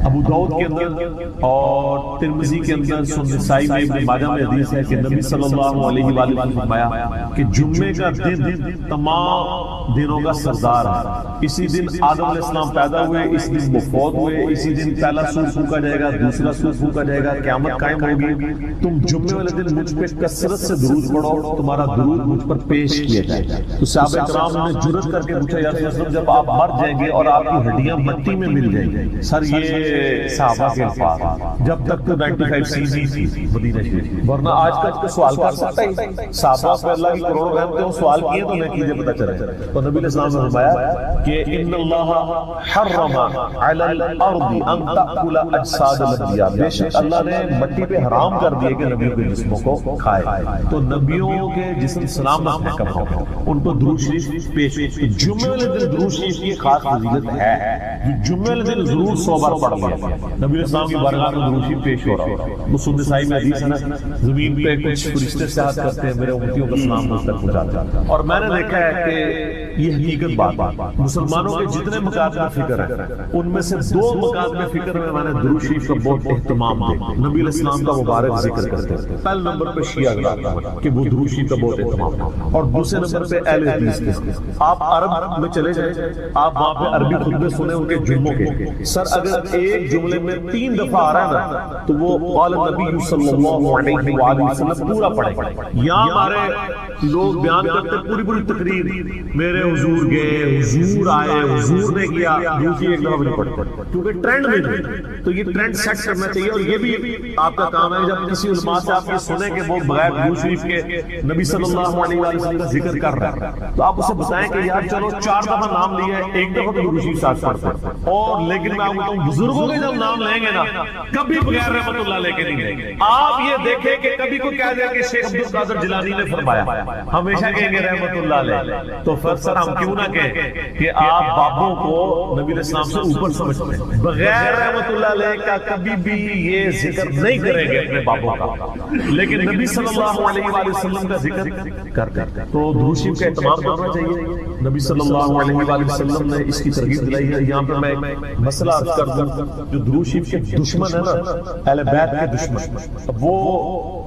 ابو داؤد کے اندر اور ترمذی کے اندر، سنن نسائی میں، ابن ماجہ میں حدیث ہے کہ نبی صلی اللہ علیہ وآلہ وسلم نے فرمایا کہ جمعے کا دن تمام دنوں کا سردار ہے۔ اسی دن آدم علیہ السلام پیدا ہوئے، اس دن وہ فوت ہوئے، اسی دن پہلا سور پھونکا جائے گا، دوسرا سور پھونکا جائے گا، قیامت قائم ہوگی۔ تم جمعے والے دن مجھ پہ کثرت سے درود پڑھو، تمہارا درود مجھ پر پیش کیا جائے گا۔ تو صحابہ کرام نے جرأت کر کے پوچھا یا رسول اللہ جب آپ مر جائیں گے اور آپ کی ہڈیاں مٹی میں مل جائیں گی؟ سر یہ صحابہ کے الفاظ، جب تک تو 95 سی تھی مدینہ شریف، ورنہ آج کا سوال کر سکتا ہے صحابہ پر اللہ کی کروڑوں رحمتیں ہوں، سوال کیے تو نتیجے پتہ چلے۔ تو نبی علیہ السلام نے فرمایا کہ ان اللہ حرم علی الارض ان تأکل اجساد الانبیاء، بے شک اللہ نے مٹی پہ حرام کر دیا کہ نبیوں کے جسموں کو کھائے، تو نبیوں کے جسم سلامت ہے کم ہو، ان کو درود شریف پیش۔ جمعے والے دن درود شریف کی خاص فضیلت ہے، جمعے والے دن ضرور 100 بار پڑھ لیا۔ نبی علیہ السلام کی بارگاہ میں درود شریف پیش ہو رہا ہے، وہ سنن نسائی میں حدیث ہے نا، زمین پہ کچھ فرشتے سیاحت کرتے ہیں، میرے امتیوں کا سلام مجھ تک پہنچاتے ہیں، اور میں نے دیکھا ہے کہ یہ حقیقت بات ہے۔ مسلمانوں کے جتنے مکاتب فکر ہیں ان میں سے 2 مکاتب فکر میں نے درود شریف کا بہت اہتمام دیا، نبی علیہ السلام کا مبارک ذکر کرتے ہیں۔ پہلے نمبر پہ شیعہ حضرات کہ وہ درود شریف کا بہت اہتمام، اور دوسرے نمبر پہ اہل حدیث کے۔ آپ عرب میں چلے جائیں، آپ وہاں پہ عربی خطبے سنے ہوں گے جمعوں کے، سر اگر ایک جملے میں 3 دفعہ آ رہا ہے نا تو وہ قال نبی صلی اللہ علیہ وآلہ وسلم پورا پڑھیں۔ یہاں ہمارے لوگ بیان کرتے پوری تقریر، میرے حضور گئے، حضور آئے، حضور نے کیا، دوسری ایک دفعہ نہیں پڑھتے کیونکہ ٹرینڈ میں نہیں، تو یہ ٹرینڈ سیٹ کرنا چاہیے۔ اور یہ بھی آپ کا کام ہے جب کسی علماء سے آپ یہ سنیں کہ وہ بغیر درود شریف کے نبی صلی اللہ علیہ وآلہ وسلم کا ذکر کر رہا ہے تو آپ اسے بتائیں کہ یار چلو 4 دفعہ نام لیا ہے، 1 دفعہ تو درود شریف ساتھ پڑھتے ہیں۔ اور لیکن میں آپ کو بتاؤں بزرگوں کے جب نام لیں گے نا کبھی بغیر رحمت اللہ لے کے نہیں لیں گے۔ آپ یہ دیکھیں کہ کبھی کوئی کہہ دے کہ شیخ عبد القادر جیلانی نے فرمایا، ہمیشہ کہیں گے رحمت اللہ علیہ، تو پھر سر ہم کیوں نہ کہیں کہ آپ بابوں کو نبی علیہ السلام سے اوپر سمجھتے ہیں، بغیر رحمت اللہ علیہ کا کبھی بھی یہ ذکر نہیں کریں گے اپنے بابوں کا، لیکن نبی صلی اللہ علیہ وآلہ وسلم کا ذکر کرتے ہیں۔ تو درود شریف کا اہتمام کرنا چاہیے، نبی صلی اللہ علیہ وآلہ وسلم نے اس کی ترغیب دلائی ہے۔ یہاں پہ میں ایک مسئلہ عرض کر دوں، جو درود شریف کے دشمن ہے نا، اہل بیت کے دشمن، وہ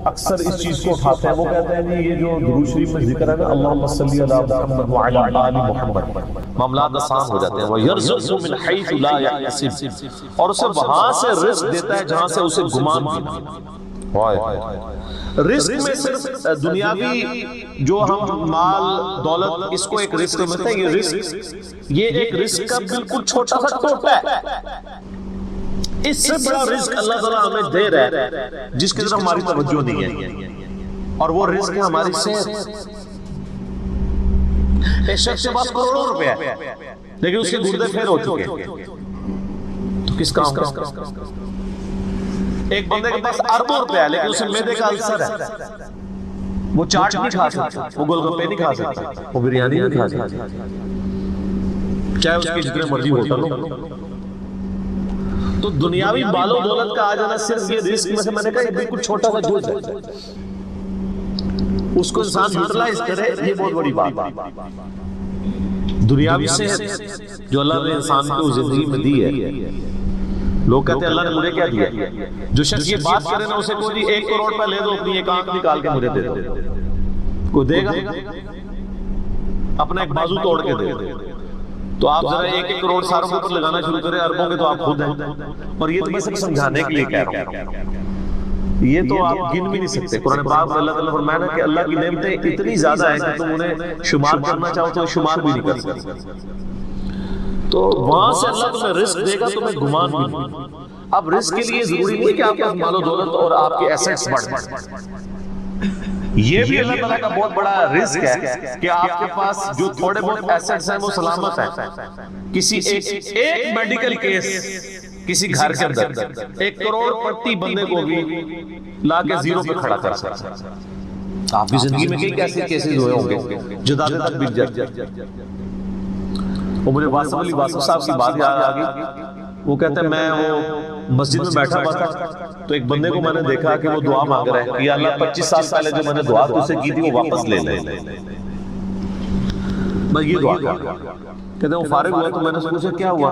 اکثر اس چیز کو اٹھاتے ہیں، وہ کہتے ہیں جی یہ جو درود شریف میں ذکر ہے نا اللہم صلی علی محمد وعلی آل محمد، معاملات آسان ہو جاتے ہیں، وَيَرْزُقُ مِنْ حَيْثُ لَا يَحْتَسِبُ، اور اسے وہاں سے رزق دیتا ہے جہاں سے اسے گمان بھی نہیں۔ رزق میں صرف دنیاوی جو ہم مال دولت اس کو ایک رزق ملتا ہے، یہ رزق یہ ایک رزق کا بالکل چھوٹا سا ٹوٹا ہے، اس سے بڑا رزق اللہ تعالیٰ ہمیں دے رہا ہے جس کی طرف ہماری توجہ نہیں ہے، اور وہ رزق ہے ہماری صحت۔ ایک شخص کے پاس کروڑوں روپے ہے لیکن اس کے گردے پھیر ہو چکے تو کس کام کا؟ ایک بندے کے پاس اربوں روپے ہے لیکن اسے معدے کا السر ہے، وہ چاٹ نہیں کھا سکتا، وہ گول گپے نہیں کھا سکتا، وہ بریانی نہیں کھا سکتا، چاہے اس کی جتنے مرضی ہوٹل ہو۔ تو دنیاوی بال و دولت کا آ جانا صرف یہ رزق میں سے، میں نے کہا یہ بالکل چھوٹا سا جز ہے، اس کو انسان یوٹیلائز کرے، یہ بہت بڑی بات ہے۔ دنیاوی صحت جو اللہ نے انسان کو زندگی میں دی ہے، لوگ کہتے ہیں اللہ نے مجھے کیا دیا؟ جو شخص یہ بات کرے نا اسے کوئی 1 کروڑ روپے لے دو، اپنی ایک آنکھ نکال کے مجھے دے دو، کوئی دے گا؟ اپنا ایک بازو توڑ کے دے دو۔ تو آپ ذرا 1 کروڑ ساروں کے اوپر لگانا شروع کریں اربوں کے، تو آپ خود ہیں۔ اور یہ تو میں صرف سمجھانے کے لیے کہہ رہا ہوں، یہ تو آپ گن بھی نہیں سکتے۔ قرآن پاک میں اللہ تعالیٰ فرمایا نا کہ اللہ کی نعمتیں اتنی زیادہ ہیں کہ تم انہیں شمار کرنا چاہو تو شمار بھی نہیں کر سکتے۔ تو وہاں سے اللہ تمہیں رزق دے گا، تمہیں گمان بھی نہیں۔ اب رزق کے لیے ضروری نہیں کہ آپ کے مال و دولت اور آپ کے ایسٹس بڑھ جائیں، یہ بھی اللہ تعالیٰ کا بہت بڑا رزق ہے کہ آپ کے پاس جو تھوڑے بہت ایسٹس ہیں وہ سلامت ہیں۔ کسی ایک میڈیکل کیس کسی گھر کے اندر 1 کروڑ پرتی بندے کو بھی لا کے زیرو پہ کھڑا کر سکتا ہے۔ آپ کی زندگی میں کئی ایسے کیسز ہوئے ہوں گے جدادیں تک بک جاتی۔ وہ مجھے واسف علی واسف صاحب کی بات یاد آ گئی، وہ کہتے ہیں میں وہ مسجد میں بیٹھا ہوا تھا تو ایک بندے کو میں نے دیکھا کہ وہ دعا مانگ رہا ہے کہ یا اللہ 25 سال پہلے جو میں نے دعا تجھ سے کی تھی وہ واپس لے لے۔ میں یہ دعا کہتے ہیں وہ فارغ ہوا تو میں نے اس سے کیا ہوا؟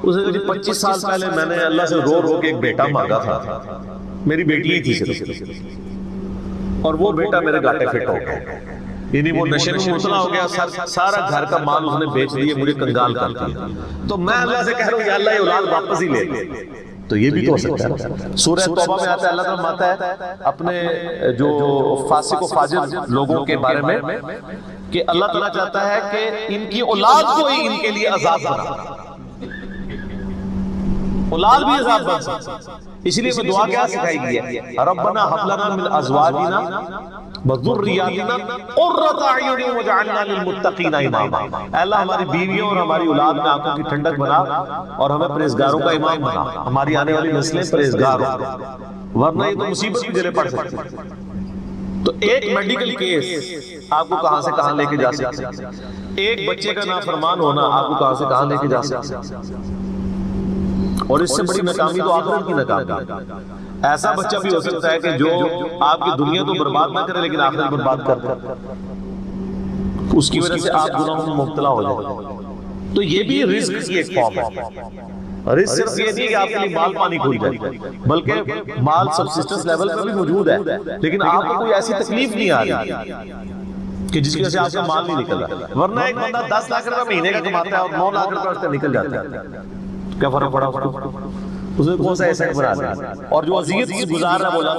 اس نے کہا 25 سال پہلے میں نے اللہ سے رو رو کے ایک بیٹا مانگا تھا، میری بیٹی ہی تھی صرف، اور وہ بیٹا میرے گاٹے فٹ ہو گیا، یعنی وہ نشے میں مبتلا ہو گیا، سارا گھر کا مال اس نے بیچ دیا، مجھے کنگال کر دیا۔ تو میں اللہ سے کہہ رہا ہوں یا اللہ یہ اولاد واپس ہی لے لے۔ تو یہ بھی تو ہو سکتا ہے۔ سورہ توبہ میں آتا ہے، اللہ تعالیٰ فرماتا ہے اپنے جو فاسق و فاجر لوگوں کے بارے میں کہ اللہ تعالیٰ چاہتا ہے کہ ان کی اولاد کو ہی ان کے لیے عذاب بنا، اولاد بھی عذاب بن سکتا۔ اس لیے میں دعا کیا سکھائی گئی ہے؟ ربنا هب لنا من ازواجنا وذرياتنا قرۃ اعین واجعلنا للمتقین اماما۔ اے اللہ ہماری بیویوں اور ہماری اولاد میں آنکھوں کی ٹھنڈک بنا اور ہمیں پرہیزگاروں کا امام بنا، ہماری آنے والی نسلیں پرہیزگار ہوں، ورنہ یہ تو مصیبت بھی گلے پڑ سکتی ہے۔ تو ایک میڈیکل کیس آپ کو کہاں سے کہاں لے کے جا سکتے، ایک بچے کا نافرمان ہونا آپ کو کہاں سے کہاں لے کے جا سکتے، اور اس سے بڑی ناکامی تو آخرت کی ناکامی ہے۔ ایسا بچہ بھی ہو سکتا ہے کہ جو آپ کی دنیا تو برباد نہ کرے لیکن آخرت برباد کر دے، اس کی وجہ سے آپ گناہوں میں مبتلا ہو جائیں۔ تو یہ بھی رزق کی ایک فارم ہے۔ رزق صرف یہ نہیں کہ آپ کے لیے مال پانی کھل جائے، بلکہ مال سبسسٹنس لیول پر بھی موجود ہے، لیکن آپ کو کوئی ایسی تکلیف نہیں آ رہی کہ جس کی وجہ سے آپ کا مال نہیں نکل رہا۔ ورنہ ایک بندہ 10 لاکھ روپے مہینے کا کماتا ہے اور 9 لاکھ روپے اس کا نکل جاتا ہے، کیا فرق پڑا اس نے کون سا ایسٹ بنا دیا؟ اور جو اذیت سے گزار رہا ہے بولا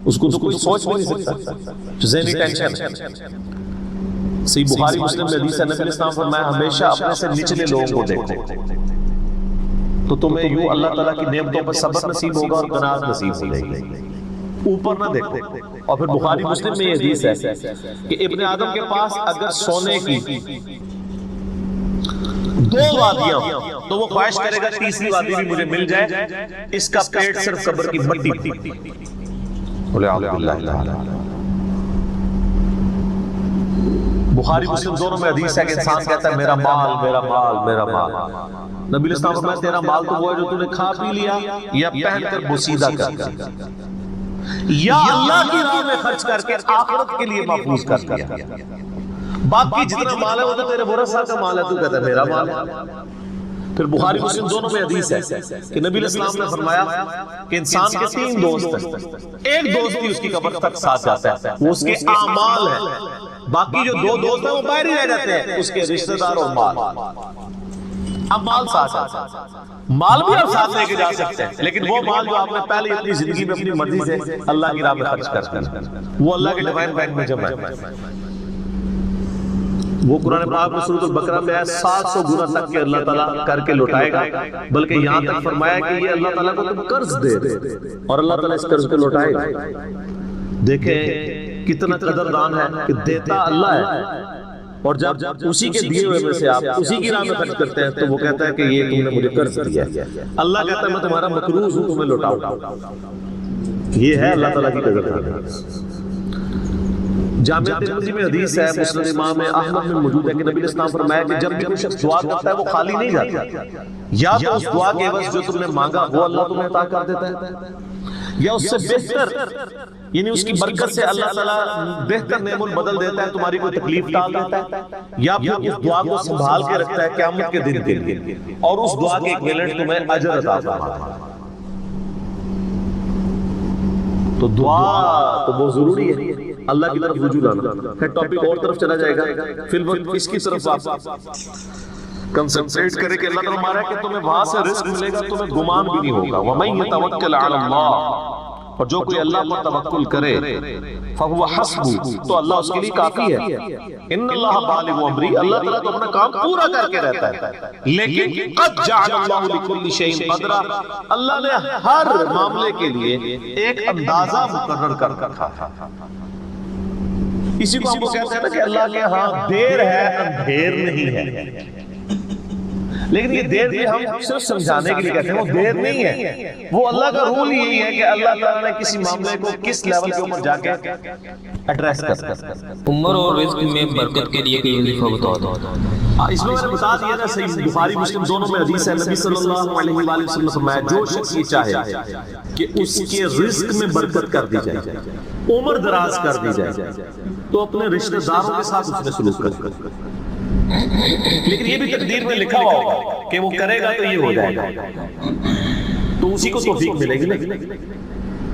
اس کو تو کوئی سوچ بھی نہیں سکتا، ذہنی ٹینشن۔ صحیح بخاری مسلم میں حدیث ہے، نبی اسلام فرمایا ہمیشہ اپنے سے نچلے لوگوں کو دیکھو تو تمہیں یوں اللہ تعالیٰ کی نعمتوں پر صبر نصیب ہوگا اور قناعت نصیب ہو جائے گی، اوپر نہ دیکھو۔ اور پھر بخاری مسلم میں یہ حدیث ہے کہ ابن آدم کے پاس اگر سونے کی 2 وادیاں تو وہ خواہش کرے گا تیسری وادی بھی مجھے مل جائے، اس کا پیٹ صرف قبر کی مٹی تھی۔ بخاری مسلم دونوں میں حدیث ہے کہ انسان کہتا ہے میرا مال میرا مال میرا مال۔ نبی علیہ السلام فرمایا تیرا مال تو وہ ہے جو تو نے کھا پی لیا یا پہن کر بوسیدہ کر دیا یا اللہ کی راہ میں خرچ کر کے آخرت کے لیے محفوظ کر دیا۔ باقی جتنا مال ہے وہ تو تیرے ورثہ کا مال ہے، تو کہتا ہے میرا مال ہے۔ پھر بخاری مسلم دونوں میں حدیث ہے کہ نبی علیہ السلام نے فرمایا کہ انسان کے 3 دوست ہیں، ایک دوست ہی اس کی قبر تک ساتھ جاتا ہے، وہ اس کے اعمال ہیں، باقی جو 2 دوست ہیں وہ باہر ہی رہ جاتے ہیں، اس کے رشتہ دار اور مال۔ اب مال ساتھ ہے، مال بھی آپ ساتھ لے کے جا سکتے ہیں، لیکن وہ مال جو آپ نے پہلے اپنی زندگی میں اپنی مرضی سے اللہ کی راہ میں خرچ کرتے ہیں وہ اللہ کے ڈیوائن بینک میں جمع ہے۔ وہ قرآن پاک میں سورۃ البقرہ میں ہے 700 گنا تک کہ اللہ تعالیٰ کر کے لوٹائے گا، بلکہ یہاں تک فرمایا کہ یہ اللہ تعالیٰ کو تم قرض دے اور اللہ تعالیٰ اس قرض کو لوٹائے گا۔ دیکھیں کتنا قدردان ہے کہ دیتا اللہ ہے، اور جب اسی کے دیے ہوئے میں سے آپ اسی کی راہ میں خرچ کرتے ہیں تو وہ کہتا ہے کہ یہ تم نے مجھے قرض دیا ہے، اللہ کہتا ہے میں تمہارا مقروض ہوں تمہیں لوٹاؤں گا۔ یہ ہے اللہ تعالیٰ کی قدر۔ جامع ترمذی میں حدیث ہے، مسند امام احمد میں موجود ہے کہ نبی علیہ السلام فرمایا کہ جب بھی کوئی شخص دعا کرتا ہے وہ خالی نہیں جاتا، یا تو اس دعا کے عوض جو تم نے مانگا وہ اللہ تمہیں عطا کر دیتا ہے، یا اس سے بہتر یعنی اس کی برکت سے اللہ تعالیٰ بہتر نعم بدل دیتا ہے، تمہاری کوئی تکلیف ٹال دیتا ہے، یا پھر اس دعا کو سنبھال کے رکھتا ہے قیامت کے دن کے لیے، اور اس دعا کے ایکویلنٹ تمہیں اجر عطا فرماتا ہے۔ تو دعا تو بہت ضروری ہے، اللہ کی طرف رجوع لانا ہے۔ ٹاپک اور طرف چلا جائے گا، فی الوقت اس کی طرف آپ کنسنٹریٹ کریں کہ اللہ تعالیٰ ہمارا کہ تمہیں وہاں سے رزق ملے گا، تمہیں گمان بھی نہیں ہوگا۔ وَمَن يَتَوَكَّلْ عَلَى اللَّهِ، اور جو کوئی اللہ پر توکل کرے فَهُوَ حَسْبُهُ، تو اللہ اس کے لیے کافی ہے۔ إِنَّ اللَّهَ بَالِغُ أَمْرِهِ، اللہ تعالیٰ تو اپنا کام پورا کر کے رہتا ہے، لیکن قَدْ جَعَلَ اللَّهُ لِكُلِّ شَيْءٍ قَدْرًا، اللہ نے ہر معاملے کے لیے ایک اندازہ مقرر کر رکھا ہے۔ اسی کو ہم کہتے ہیں کہ اللہ کے ہاں دیر ہے اندھیر نہیں ہے، لیکن یہ دیر بھی ہم صرف سمجھانے کے لیے کہتے ہیں، وہ دیر نہیں ہے، وہ اللہ کا رول یہی ہے کہ اللہ تعالیٰ نے کسی معاملے کو کس لیول کے اوپر جا کے ایڈریس کرتا ہے۔ عمر اور رزق میں برکت کے لیے کوئی وظیفہ بتا دو۔ اس میں نے بتا دیا نا، صحیح بخاری مسلم دونوں میں حدیث ہے، نبی صلی اللہ علیہ وآلہ وسلم نے فرمایا جو شخص یہ چاہے کہ اس کے رزق میں برکت کر دی جائے، عمر دراز کر دی جائے، تو اپنے رشتہ داروں کے ساتھ اس میں سلوک کرے، لیکن یہ بھی تقدیر میں لکھا ہوا ہوگا کہ وہ کرے گا تو یہ ہو جائے گا، تو اسی کو توفیق ملے گی نا۔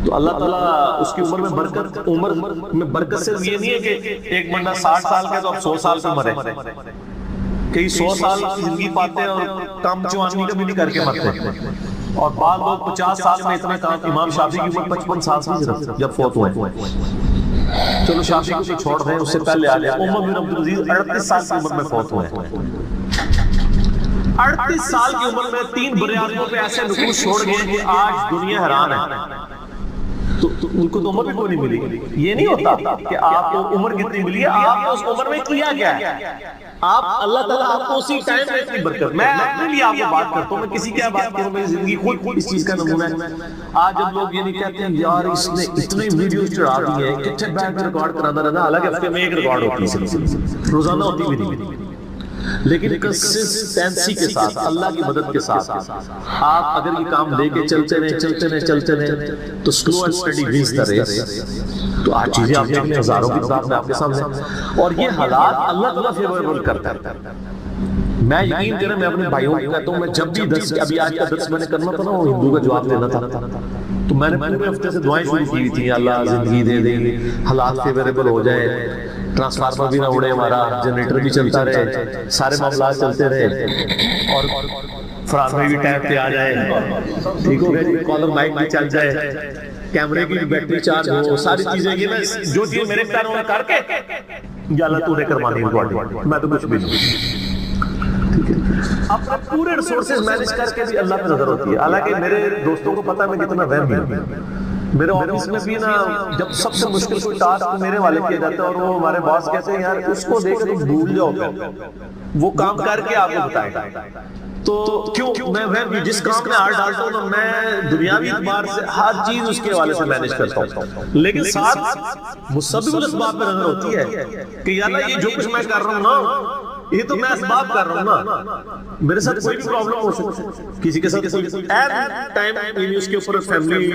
تو اللہ تعالیٰ اس کی عمر میں برکت سے یہ نہیں ہے کہ ایک بندہ 60 سال کا تو اب 100 سال سے مرے، کئی 100 سال کی زندگی پاتے ہیں اور کام جوانی کا بھی نہیں کر کے مرتے ہیں، اور بعض لوگ 50 سال میں اتنا کام، امام شافعی کی عمر 55 سال سے صرف جب فوت ہوئے، چلو شافعی کو چھوڑ دیں، اس سے پہلے آ جائے عمر بن عبدالعزیز 38 سال کی عمر میں فوت ہوئے، 38 سال کی عمر میں 3 بریادوں پہ ایسے نفوذ چھوڑ گئے کہ آج دنیا حیران ہے، تو ان کو تو عمر بھی کوئی نہیں ملی۔ یہ نہیں ہوتا کہ آپ کو عمر کتنی ملی ہے، آپ نے اس عمر میں کیا کیا ہے، آپ اللہ تعالیٰ آپ کو اسی ٹائم میں اتنی برکت۔ میں اپنے لیے آپ کو بات کرتا ہوں، میں کسی کیا بات کروں، میری زندگی خود اس چیز کا نمونہ ہے۔ آج جب لوگ یہ نہیں کہتے ہیں یار اس نے اتنے ویڈیوز چڑھا دی ہیں، کتنے بیٹھ کے ریکارڈ کرانا رہنا، حالانکہ ہفتے میں ایک ریکارڈ ہوتی ہے، روزانہ ہوتی بھی نہیں، لیکن کنسسٹنسی کے ساتھ، اللہ کی مدد کے ساتھ آپ اگر یہ کام لے کے چلتے رہیں تو slow and steady wins the race. تو آج چیزیں آپ دیکھ لیں، ہزاروں کی تعداد میں آپ کے سامنے، اور یہ حالات اللہ تعالیٰ فیوریبل کرتا ہے۔ میں یقین کریں، میں اپنے بھائیوں کو کہتا ہوں، میں جب بھی درس، ابھی آج کا درس میں نے کرنا تھا نا، وہ ہندو کا جواب دینا تھا، تو میں نے پورے ہفتے سے دعائیں شروع کی تھی، اللہ زندگی دے دے، حالات فیوریبل ہو جائے، ٹرانسفارمر بھی نہ اڑے، ہمارا جنریٹر بھی چلتا رہے، سارے معاملات چلتے رہے، اور فرار میں بھی ٹائم پہ آ جائے، ٹھیک ہو گیا، کالر مائک بھی چل جائے، کیمرے کی بھی بیٹری چارج ہو، ساری چیزیں یہ میں جو چیز میرے پیروں میں کر کے یا اللہ تو نے کروانی ہے، میں تو کچھ بھی نہیں۔ اپنے پورے ریسورسز مینج کر کے بھی اللہ پہ نظر ہوتی ہے۔ حالانکہ میرے دوستوں کو پتا ہے میں کتنا وہم ہوں، میرے آفس میں بھی نا جب سب سے مشکل کوئی ٹاسک میرے والے کیا جاتا ہے، اور وہ ہمارے باس کہتے ہیں یار اس کو دیکھ تم بھول جاؤ، وہ کام کر کے آپ کو بتائے گا، تو کیوں میں وہ جس کام میں ہاتھ ڈالتا ہوں تو میں دنیاوی اعتبار سے ہر چیز اس کے حوالے سے مینج کرتا ہوں، لیکن ساتھ مسبب الاسباب پہ نظر ہوتی ہے کہ یار یہ جو کچھ میں کر رہا ہوں نا، یہ تو میں اسباب کر رہا ہوں نا، میرے ساتھ کوئی بھی پرابلم ہو سکتی ہے، کسی کے ساتھ ٹائم اس کے اوپر فیملی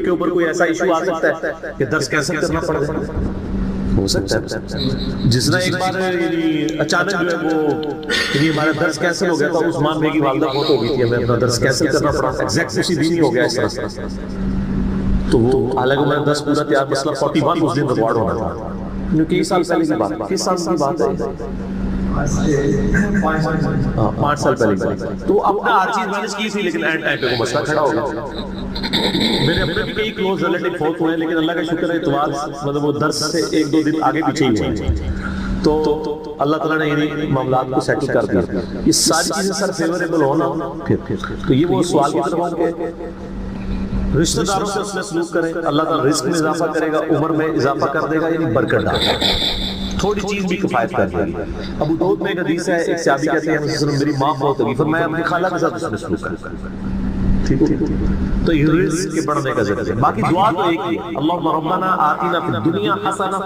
کے اوپر کوئی ایسا ایشو آ سکتا ہے کہ درس کینسل کرنا پڑ جائے، ہو سکتا ہے۔ جس نے ایک بار اچانک جو ہے وہ ہمارا درس کینسل ہو گیا تھا، عثمان بھائی کی والدہ بہت ہو گئی تھی، ہمیں اپنا درس کینسل کرنا پڑا، ایگزیکٹ اسی دن ہی ہو گیا اس طرح سے، تو وہ حالانکہ میرا درس پورا تیار، مسئلہ 41 اس دن ریکارڈ ہونا تھا، کیونکہ کئی سال پہلے کی بات ہے، کس سال کی بات ہے، 5 سال پہلے، تو اپنا ہر چیز مینج کی تھی، لیکن اینڈ ٹائم پہ وہ مسئلہ کھڑا ہو گیا۔ میرے اپنے بھی کئی کلوز ریلیٹیو فوت ہوئے، لیکن اللہ کا شکر ہے اتوار مطلب وہ درس سے 1-2 دن آگے پیچھے ہی ہوئے، تو اللہ تعالیٰ نے انہیں معاملات کو سیٹل کر دیا۔ یہ ساری چیزیں سر فیوریبل ہونا، تو یہ وہ سوال کی طرف ہوں کہ رشتہ داروں سے اس میں سلوک کریں، اللہ تعالیٰ رزق میں اضافہ کرے گا، عمر میں اضافہ کر دے گا، یعنی برکت ڈالے گا، تھوڑی چیز بھی کفایت کر دے گی۔ ابو داؤد میں ایک حدیث ہے، ایک صحابی کہتے ہیں میری ماں بہت ہوگی، فرمایا اپنی خالہ کے ساتھ اس میں سلوک کریں، تو یہ رزق کے بڑھنے کا ذکر ہے. باقی دعا تو ایک ہی ہے, اللہم ربنا آتنا فی الدنیا حسنہ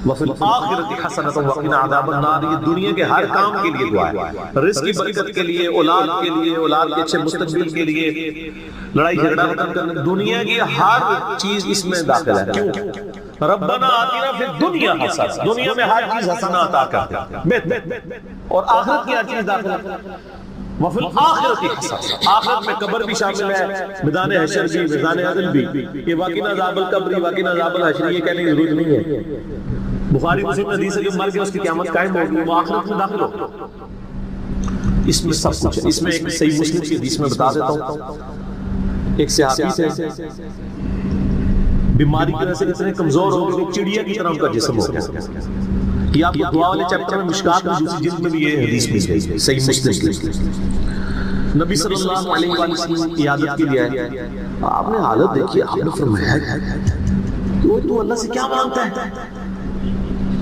وفی الآخرۃ حسنۃ وقنا عذاب النار. یہ دنیا کے ہر کام کے لیے دعا ہے, رزق کی برکت کے لیے, اولاد کے لیے, اولاد کے اچھے مستقبل کے لیے, لڑائی جھگڑا ختم کرنے, دنیا کی ہر چیز اس میں داخل ہے. کیوں؟ ربنا آتنا فی الدنیا حسنہ, دنیا میں ہر چیز حسنہ عطا کرتے ہیں, اور آخرت کی ہر چیز داخل ہے. وفی الآخرۃ حسنہ, آخرت میں قبر بھی شامل ہے, میدان حشر بھی, میدان عدل بھی. یہ وقنا عذاب القبر, وقنا عذاب الحشر یہ کہنے کی ضرورت نہیں ہے. بخاری مسلم حدیث ہے جو مر گیا اس کی قیامت قائم ہوگی, وہ آخرت میں داخل ہو. اس میں سب کچھ ہے. اس میں ایک صحیح مسلم کی حدیث میں بتا دیتا ہوں. ایک صحابی تھے, بیماری کی وجہ سے اتنے کمزور ہو گئے, چڑیا کی طرح ان کا جسم ہو گیا. یہ آپ کو دعا والے چیپٹر میں مشکات میں دوسری جلد میں بھی یہ حدیث مل گئی, صحیح مسلم کی. نبی صلی اللہ علیہ وسلم کی عادت کے لیے آئے, آپ نے حالت دیکھی, آپ نے فرمایا تو اللہ سے کیا مانگتا ہے؟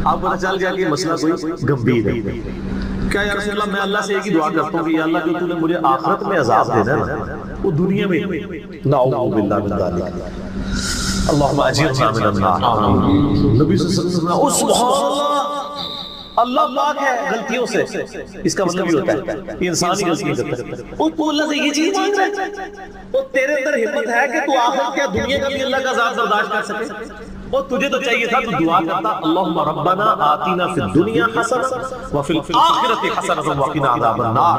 آپ پتہ چل گیا کہ مسئلہ کوئی گمبھیر ہے. کیا یا رسول اللہ, میں اللہ سے ایک ہی دعا کرتا ہوں کہ یا اللہ جو تو نے مجھے آخرت میں عذاب دینا ہے وہ دنیا میں نعوذ باللہ من ذالک, اللہم اجرنا من النار. نبی صلی اللہ علیہ وسلم نے سبحان اللہ, اللہ پاک ہے غلطیوں سے, اس کا مطلب یہ ہوتا ہے کہ انسانی غلطیاں کرتا ہے, اور تو اللہ سے یہ چیز مانگ رہا ہے, اور تیرے اندر ہمت ہے کہ تو آخرت کیا دنیا کا بھی اللہ کا عذاب برداشت کر سکے, اور تجھے تو چاہیے تھا تو دعا کرتا اللہم ربنا آتنا فی الدنیا حسنہ وفی الآخرۃ حسنہ وقنا عذاب النار.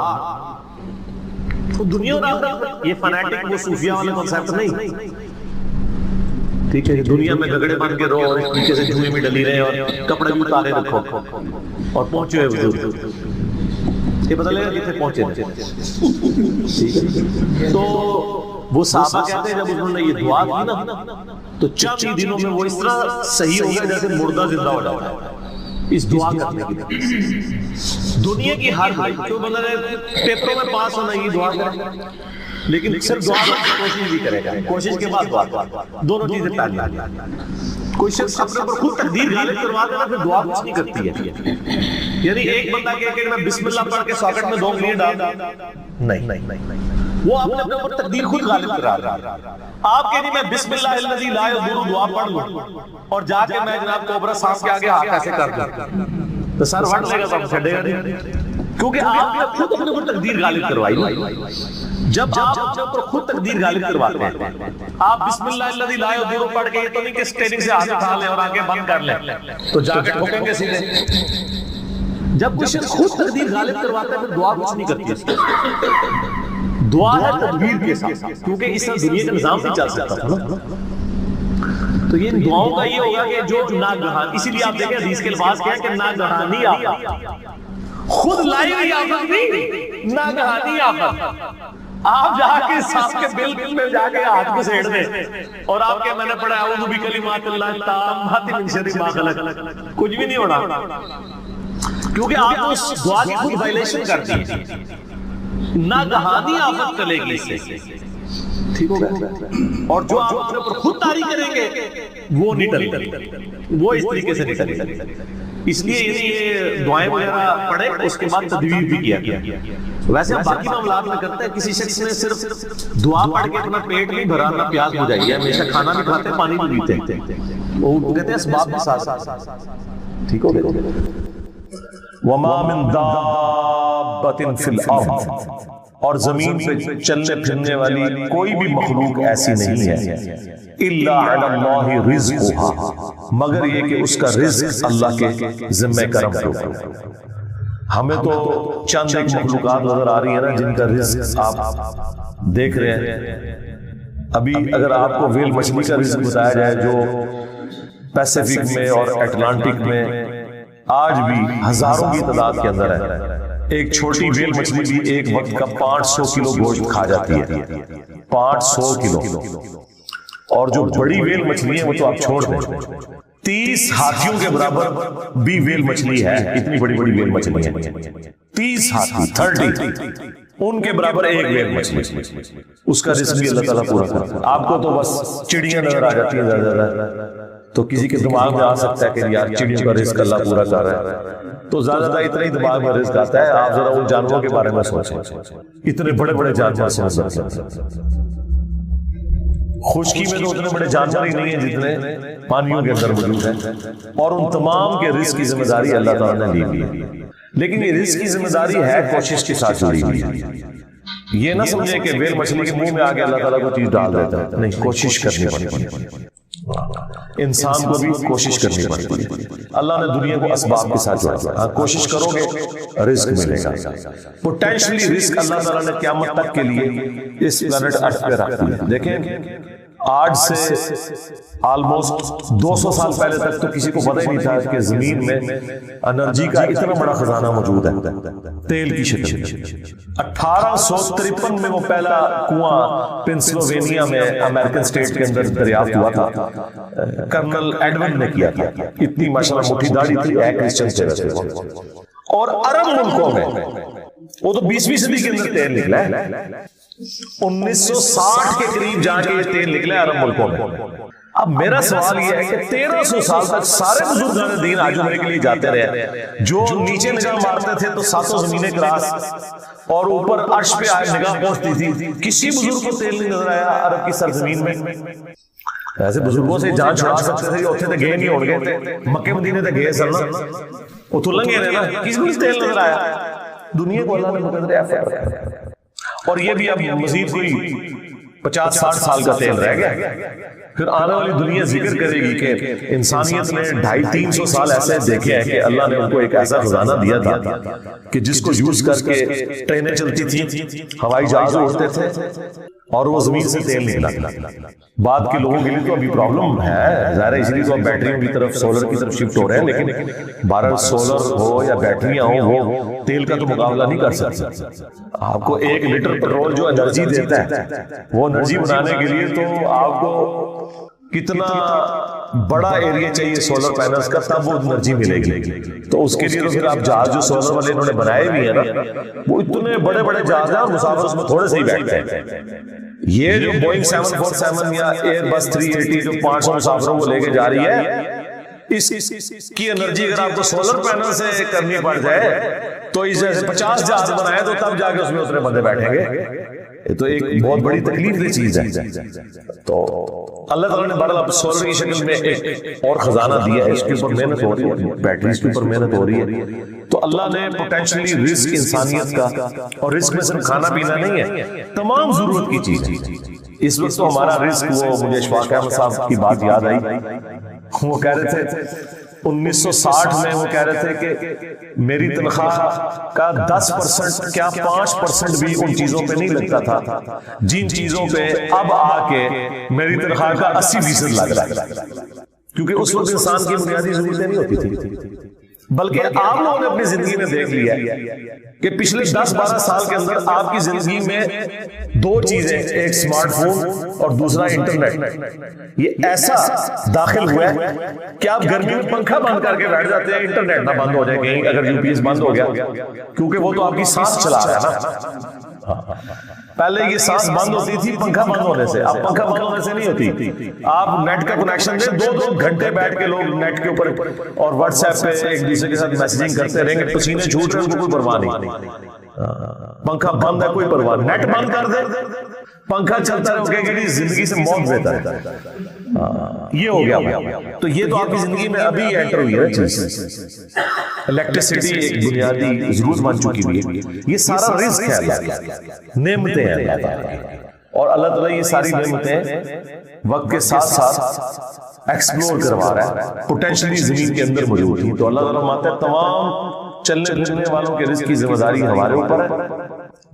تو دنیا اور آخرت, یہ فنیٹک وہ صوفیہ والے کنسیپٹ نہیں. ٹھیک ہے, دنیا میں گگڑے بن کے رہو اور اس طریقے سے جوئے میں ڈلی رہے اور کپڑے بھی اتارے رکھو اور پہنچے ہوئے حضور, یہ پتہ لگا کتنے پہنچے رہے. تو وہ صحابہ کہتے ہیں جب انہوں نے یہ دعا کی نا تو چند ہی دنوں میں وہ اس طرح صحیح ہو گیا جیسے مردہ زندہ ہو جاتا ہے اس دعا کرنے کی. دنیا کی ہر جو بندہ پیپروں میں پاس ہونا یہ دعا کرے, لیکن صرف دعا کرنے کی کوشش بھی کرے گا, کوشش کے بعد دعا, دونوں چیزیں پہلے. کوئی شخص اپنے اوپر خود تقدیر غالب کروا دینا پھر دعا کچھ نہیں کرتی ہے. یعنی ایک بندہ کہے کہ میں بسم اللہ پڑھ کے ساکٹ میں 2 منٹ ڈال, نہیں, وہ آپ نے اپنے اوپر تقدیر خود غالب کرا رہا ہے. آپ کہہ نہیں میں بسم اللہ الذی لا یضر دعا پڑھ لوں اور جا کے میں جناب کوبرا سانس کے آگے ہاتھ ایسے کر دوں تو سر وٹ لے گا, سب چھڑے گا نہیں, کیونکہ آپ نے خود اپنے اوپر تقدیر غالب کروائی نا. جب آپ اپنے اوپر خود تقدیر غالب کرواتے ہیں, آپ بسم اللہ الذی لا یضر پڑھ کے یہ تو نہیں کہ اسٹیئرنگ سے ہاتھ اٹھا لیں اور آگے بند کر لیں تو جا کے ٹھوکیں گے سیدھے. جب کوئی شخص خود تقدیر غالب کرواتا ہے پھر دعا کچھ نہیں کرتی. دعا ہے تدبیر کے ساتھ, کیونکہ اس سے دنیا کا نظام نہیں چل سکتا تھا. تو یہ دعاؤں کا یہ ہوگا کہ جو ناگہان, اسی لیے آپ دیکھیں حدیث کے الفاظ کیا ہے کہ ناگہانی آفت, خود لائی ہوئی آفت نہیں, ناگہانی آفت. آپ جا کے سانس کے بالکل میں جا کے ہاتھ کو سیڑ دیں اور آپ کے میں نے پڑھا اعوذ بکلمات اللہ التامات من شر ما خلق, کچھ بھی نہیں ہونا, کیونکہ آپ اس دعا کی خود وائلیشن کرتی ہیں. ناگہانی آفت چلے گی اس سے, ٹھیک ہوگا. اور جو آپ اپنے اوپر خود طاری کریں گے وہ نہیں ٹلے, وہ اس طریقے سے نہیں ٹلے. اس لیے یہ دعائیں وغیرہ پڑھے, اس کے بعد تدبیر بھی کیا گیا. ویسے ہم باقی معاملات میں کرتے ہیں, کسی شخص نے صرف دعا پڑھ کے اپنا پیٹ نہیں بھرا, نہ پیاس بجھائی ہے, ہمیشہ کھانا بھی کھاتے ہیں پانی بھی پیتے ہیں, وہ کہتے ہیں اسباب کے ساتھ. ٹھیک ہو گیا. وما من دابۃ فی الارض, اور زمین پہ چلنے پھرنے والی کوئی بھی مخلوق ایسی نہیں ہے, الا علی اللہ رزقها, مگر یہ کہ اس کا رزق اللہ کے ذمہ کرم ہوگا. ہمیں تو چند ایک مخلوقات نظر آ رہی ہیں نا جن کا رزق آپ دیکھ رہے ہیں. ابھی اگر آپ کو ویل مچھلی کا رزق بتایا جائے جو پیسیفک میں اور اٹلانٹک میں آج بھی ہزاروں کی تعداد کے اندر ہے, ایک چھوٹی ویل مچھلی بھی ایک وقت کا 500 کلو گوشت کھا جاتی ہے, 500 کلو. اور جو بڑی ویل مچھلی ہے وہ تو آپ چھوڑ دیں, 30 ہاتھیوں کے برابر بھی ویل مچھلی ہے, اتنی بڑی بڑی ویل مچھلی ہے. 30 ہاتھی 30 ان کے برابر ایک ویل مچھلی, اس کا رزق بھی اللہ تعالیٰ پورا کرتا ہے. آپ کو تو بس چڑیاں نظر آ جاتی ہیں زیادہ, تو کسی کے دماغ میں آ سکتا ہے کہ یار چڑیوں کا رزق اللہ پورا کر رہا ہے, تو زیادہ اتنا ہی دماغ میں رزق آتا ہے. آپ ذرا ان جانوروں کے بارے میں سوچیں, اتنے بڑے بڑے جانور سمندر, خشکی میں تو اتنے بڑے جانور ہی نہیں ہیں جتنے پانیوں کے اندر موجود ہیں, اور ان تمام کے رزق کی ذمہ داری اللہ تعالیٰ نے لی ہوئی ہے. لیکن یہ رزق کی ذمہ داری ہے کوشش کے ساتھ جڑی ہوئی ہے. یہ نہ سمجھیں کہ بیل مچھلی کے منہ میں آگے اللہ تعالیٰ کو چیز ڈال دیتا ہے, نہیں, کوشش کرنی پڑتی ہے. انسان کو بھی کوشش کرنی پڑتی ہے. اللہ نے دنیا کو اسباب کے ساتھ جوڑا, کوشش کرو گے رزق ملے گا. پوٹینشلی رزق اللہ تعالیٰ نے قیامت تک کے لیے اس پلانٹ ارتھ پہ رکھ دیا. دیکھیں آج سے آلموسٹ 200 سال پہلے تک تو کسی کو پتہ ہی نہیں تھا کہ زمین میں انرجی کا اتنا بڑا خزانہ موجود ہے تیل کی شکل میں. 1853 میں وہ پہلا کنواں پنسلوینیا میں امریکن اسٹیٹ کے اندر دریافت ہوا تھا, کرنل ایڈون نے کیا تھا. اتنی ماشاءاللہ موٹی داڑھی تھی, ایک کرسچن سے رہتے. اور عرب ملکوں میں وہ تو 20ویں صدی کے اندر تیل نکلا ہے, 1960 کے قریب جا کے یہ تیل نکلا ہے عرب ملکوں میں. اب میرا سوال یہ ہے کہ 1300 سال تک سارے بزرگان دین آج عمرے کے لیے جاتے رہے, جو نیچے نگاہ مارتے تھے تو ساتوں زمینیں کراس, اور اوپر عرش پہ آئے نگاہ پہنچتی تھی. کسی بزرگ کو تیل نہیں نظر آیا عرب کی سرزمین میں. ایسے بزرگوں سے جان چھڑا سکتے تھے, اتنے تو گئے نہیں ہو گئے, مکے مدینے تو گئے سر نا, وہ تو لنگے رہے نا, کسی کو تیل نظر آیا. دنیا کو اللہ نے مقدر ایسا رکھا, اور یہ بھی اب مزید کوئی 50-60 سال کا تیل رہ گیا. پھر آنے والی دنیا ذکر کرے گی کہ انسانیت نے 250-300 سال ایسے دیکھے ہیں کہ اللہ نے ان کو ایک ایسا خزانہ دیا تھا کہ جس کو یوز کر کے ٹرینیں چلتی تھیں, ہوائی جہاز اڑتے تھے, اور وہ زمین سے تیل نکلا. بعد کے لوگوں کے لیے تو ابھی پرابلم ہے ظاہر ہے, اس لیے تو اب بیٹریوں کی طرف, سولر کی طرف شفٹ ہو رہے ہیں. لیکن بہرحال سولر ہو یا بیٹریاں ہوں, وہ تیل کا تو مقابلہ نہیں کر سکتے. آپ کو 1 لیٹر پیٹرول جو انرجی دیتا ہے, وہ انرجی بنانے کے لیے تو آپ کو کتنا بڑا ایریا چاہیے سولر پینلز کا, تب وہ انرجی ملے گی. تو اس کے لیے تو پھر آپ جہاز جو سولر والے انہوں نے بنائے بھی ہیں نا, وہ اتنے بڑے بڑے جہاز ہیں, مسافر اس میں تھوڑے سے ہی بیٹھتے ہیں. یہ جو بوئنگ 747 یا ایئر بس 380 جو 500 مسافروں کو لے کے جا رہی ہے, اس کی انرجی اگر آپ کو سولر پینل سے کرنی پڑ جائے تو اس جیسے 50 جہاز بنائے تو تب جا کے اس میں اتنے بندے بیٹھیں گے. یہ تو ایک بہت بڑی تکلیف دہ چیز ہے. تو اللہ تعالیٰ نے بہرحال سولر کی شکل میں ایک اور خزانہ دیا ہے, اس کے اوپر محنت ہو رہی ہے, بیٹریز کے اوپر محنت ہو رہی ہے. تو اللہ نے پوٹینشلی رزق انسانیت کا, اور رزق میں صرف کھانا پینا نہیں ہے, تمام ضرورت کی چیز ہے. اس وقت تو ہمارا رزق, وہ مجھے اشفاق احمد صاحب کی بات یاد آئی, وہ کہہ رہے تھے 1960 میں وہ کہہ رہے تھے کہ میری تنخواہ کا 10% کیا 5% بھی ان چیزوں پہ نہیں لگتا تھا جن چیزوں پہ اب آ کے میری تنخواہ کا 80% لگ رہا ہے. کیونکہ اس وقت انسان کی بنیادی ضرورتیں نہیں ہوتی تھی, بلکہ آپ لوگوں نے اپنی زندگی میں دیکھ لیا کہ پچھلے 10-12 سال کے اندر آپ کی زندگی میں 2 چیزیں, ایک سمارٹ فون اور دوسرا انٹرنیٹ, یہ ایسا داخل ہوا ہے کہ آپ گرمی میں پنکھا بند کر کے بیٹھ جاتے ہیں, انٹرنیٹ نہ بند ہو جائے کہیں اگر یو پی ایس بند ہو گیا, کیونکہ وہ تو آپ کی سانس چلا رہا ہے نا. پہلے یہ سانس بند ہوتی تھی پنکھا بند ہونے سے, اب پنکھا بند ہونے سے نہیں ہوتی. آپ نیٹ کا کنیکشن دیں, 2-2 گھنٹے بیٹھ کے لوگ نیٹ کے اوپر اور واٹس ایپ پہ ایک دوسرے کے ساتھ میسجنگ کرتے رہیں گے, پسینے چھوٹ رہے ہیں, کوئی پرواہ نہیں. پنکھا بند ہے کوئی پرواہ, نیٹ بند کر دے, پنکھا چلتا رہے, کہیں گے زندگی سے موت بہتر ہے. یہ ہو گیا. تو یہ تو آپ کی زندگی میں ابھی انٹر ہوئی ہے چیز. الیکٹریسٹی ایک بنیادی ضرورت بن چکی ہوئی ہے. یہ سارا رزق ہے اللہ کی, نعمتیں ہیں اللہ تعالیٰ, اور اللہ تعالیٰ یہ ساری نعمتیں وقت کے ساتھ ساتھ ایکسپلور کروا رہا ہے, پوٹینشلی زمین کے اندر موجود ہیں. تو اللہ تعالیٰ مانتا ہے تمام چلنے پھرنے والوں کے رزق کی ذمہ داری ہمارے اوپر ہے.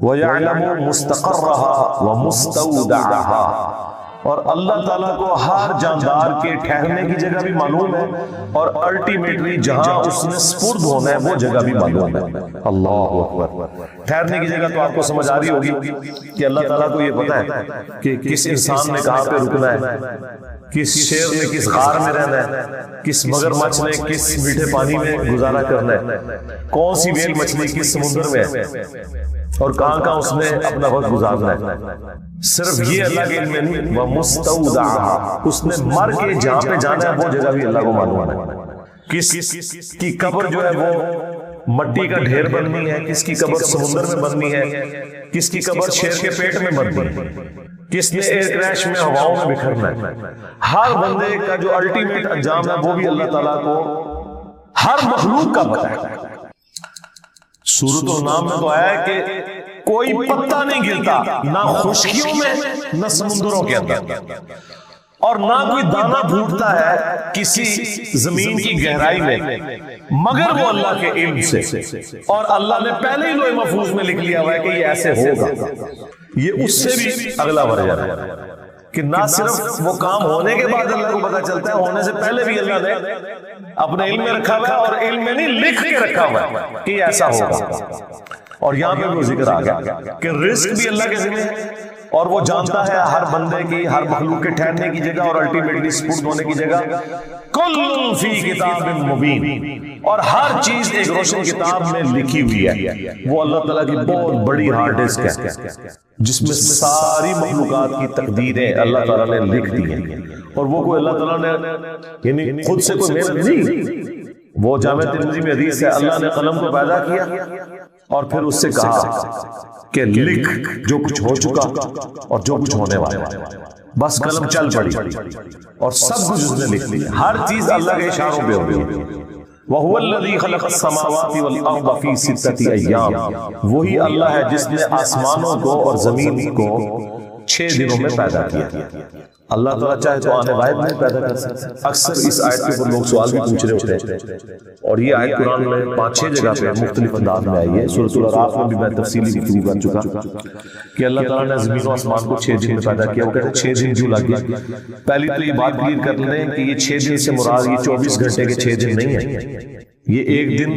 وَيَعْلَمُ مُسْتَقَرَّهَا وَمُسْتَوْدَعَهَا, اور اللہ تعالیٰ کو ہر جاندار کے ٹھہرنے کی جگہ بھی معلوم ہے, اور الٹیمیٹلی جہاں اس نے سپرد ہونا ہے وہ جگہ بھی معلوم ہے. اللہ اکبر. ٹھہرنے کی جگہ تو آپ کو سمجھ آ رہی ہوگی کہ اللہ تعالیٰ کو یہ پتا ہے کہ کس انسان نے کہاں پہ رکنا ہے, کس شیر نے کس غار میں رہنا ہے, کس مگرمچھ نے کس میٹھے پانی میں گزارا کرنا ہے, کون سی ویل مچھلی کس سمندر میں ہے, اور کہاں کہاں اس نے اپنا وقت گزارنا ہے. صرف یہ اللہ کے علم میں نہیں, وَمُسْتَوْدَعَهَا, اس نے مر کے جہاں پہ جانا ہے وہ جگہ بھی اللہ کو معلوم ہے. کس کی قبر جو ہے وہ مٹی کا ڈھیر بننی ہے، کس کی قبر سمندر میں بننی ہے، کس کی قبر شیر کے پیٹ میں بننی ہے، کس نے ایئر کریش میں ہواؤں میں بکھرنا ہے۔ ہر بندے کا جو الٹیمیٹ انجام ہے وہ بھی اللہ تعالیٰ کو ہر مخلوق کا پتہ ہے۔ سورۃ النام میں تو آیا ہے کہ کوئی پتا نہیں گرتا نہ خشکیوں میں نہ سمندروں کے اندر، اور نہ کوئی دانہ پھوٹتا ہے کسی زمین کی گہرائی میں مگر وہ اللہ کے علم سے، اور اللہ نے پہلے ہی لوح محفوظ میں لکھ لیا ہوا ہے کہ یہ ایسے ہوگا۔ یہ اس سے بھی اگلا درجہ ہے کہ نہ صرف وہ کام ہونے کے بعد اللہ کو پتہ چلتا ہے، ہونے سے پہلے بھی اللہ نے اپنے علم میں رکھا ہوا ہے، اور علم میں نہیں لکھ کے رکھا ہوا ہے کہ یہ ایسا ہوگا۔ اور یہاں پہ وہ ذکر آ گیا کہ رزق بھی اللہ کے ذمہ ہے، اور وہ جانتا ہے ہر بندے کی، ہر مخلوق کے ٹھہرنے کی جگہ اور الٹیمیٹلی سپرد ہونے کی جگہ۔ کل فی کتاب مبین، اور ہر چیز ایک روشن کتاب میں لکھی ہوئی ہے۔ وہ اللہ تعالیٰ کی بہت بڑی ہارڈ ڈسک ہے جس میں ساری مخلوقات کی تقدیریں اللہ تعالیٰ نے لکھ دی ہیں، اور وہ کوئی اللہ تعالیٰ نے یعنی خود سے کوئی محنت نہیں۔ وہ جامع ترمذی میں حدیث ہے، اللہ نے قلم کو پیدا کیا اور پھر اس سے کہا کہ لکھ جو کچھ ہو چکا اور جو کچھ ہونے والا ہے۔ بس قلم چل پڑی اور سب کچھ اس نے لکھ لیا، ہر چیز اللہ کے اشاروں پہ ہو گئی۔ وَهُوَ الَّذِي خَلَقَ السَّمَاوَاتِ وَالْأَرْضَ فِي سِتَّةِ أَيَّامٍ، وہی اللہ ہے جس نے آسمانوں کو اور زمین کو 6 دنوں میں پیدا کیا۔ اللہ تعالیٰ چاہے تو آنے واحد میں پیدا کر سکتا ہے۔ اکثر اس آیت کے اوپر لوگ سوال بھی پوچھ رہے ہوتے ہیں، اور یہ آیت قرآن میں 5-6 جگہ پہ مختلف انداز میں آئی ہے۔ سورۃ الاعراف میں بھی میں تفصیلی گفتگو کر چکا کہ اللہ تعالیٰ نے زمین و آسمان کو 6 دن میں پیدا کیا۔ وہ کہتے ہیں 6 دن کیوں لگ گئے؟ پہلی تو یہ بات کلیئر کر لیں کہ یہ 6 دن سے مراد یہ 24 گھنٹے کے 6 دن نہیں ہے، یہ ایک دن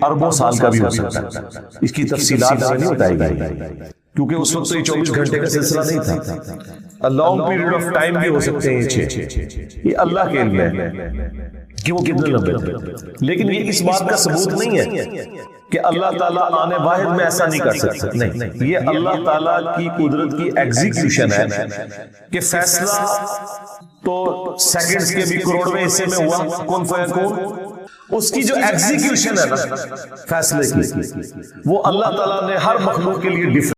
اربوں سال کا بھی ہو سکتا ہے۔ اس کی تفصیلات ہمیں نہیں بتائی گئی کیونکہ اس وقت تو یہ 24 گھنٹے کا سلسلہ نہیں تھا، لانگ پیریڈ آف ٹائم بھی ہو سکتے ہیں یہ 6۔ یہ اللہ کے علم ہے کہ وہ کتنے لمبے تھے، لیکن یہ اس بات کا ثبوت نہیں ہے کہ اللہ تعالیٰ آنے واحد میں ایسا نہیں کر سکتا۔ نہیں، یہ اللہ تعالیٰ کی قدرت کی ایگزیکیوشن ہے کہ فیصلہ تو سیکنڈز کے بھی کروڑویں حصے میں ہوا، کن فیکون، اس کی جو ایگزیکیوشن ہے نا فیصلے کی، وہ اللہ تعالیٰ نے ہر مخلوق کے لیے ڈیفرنٹ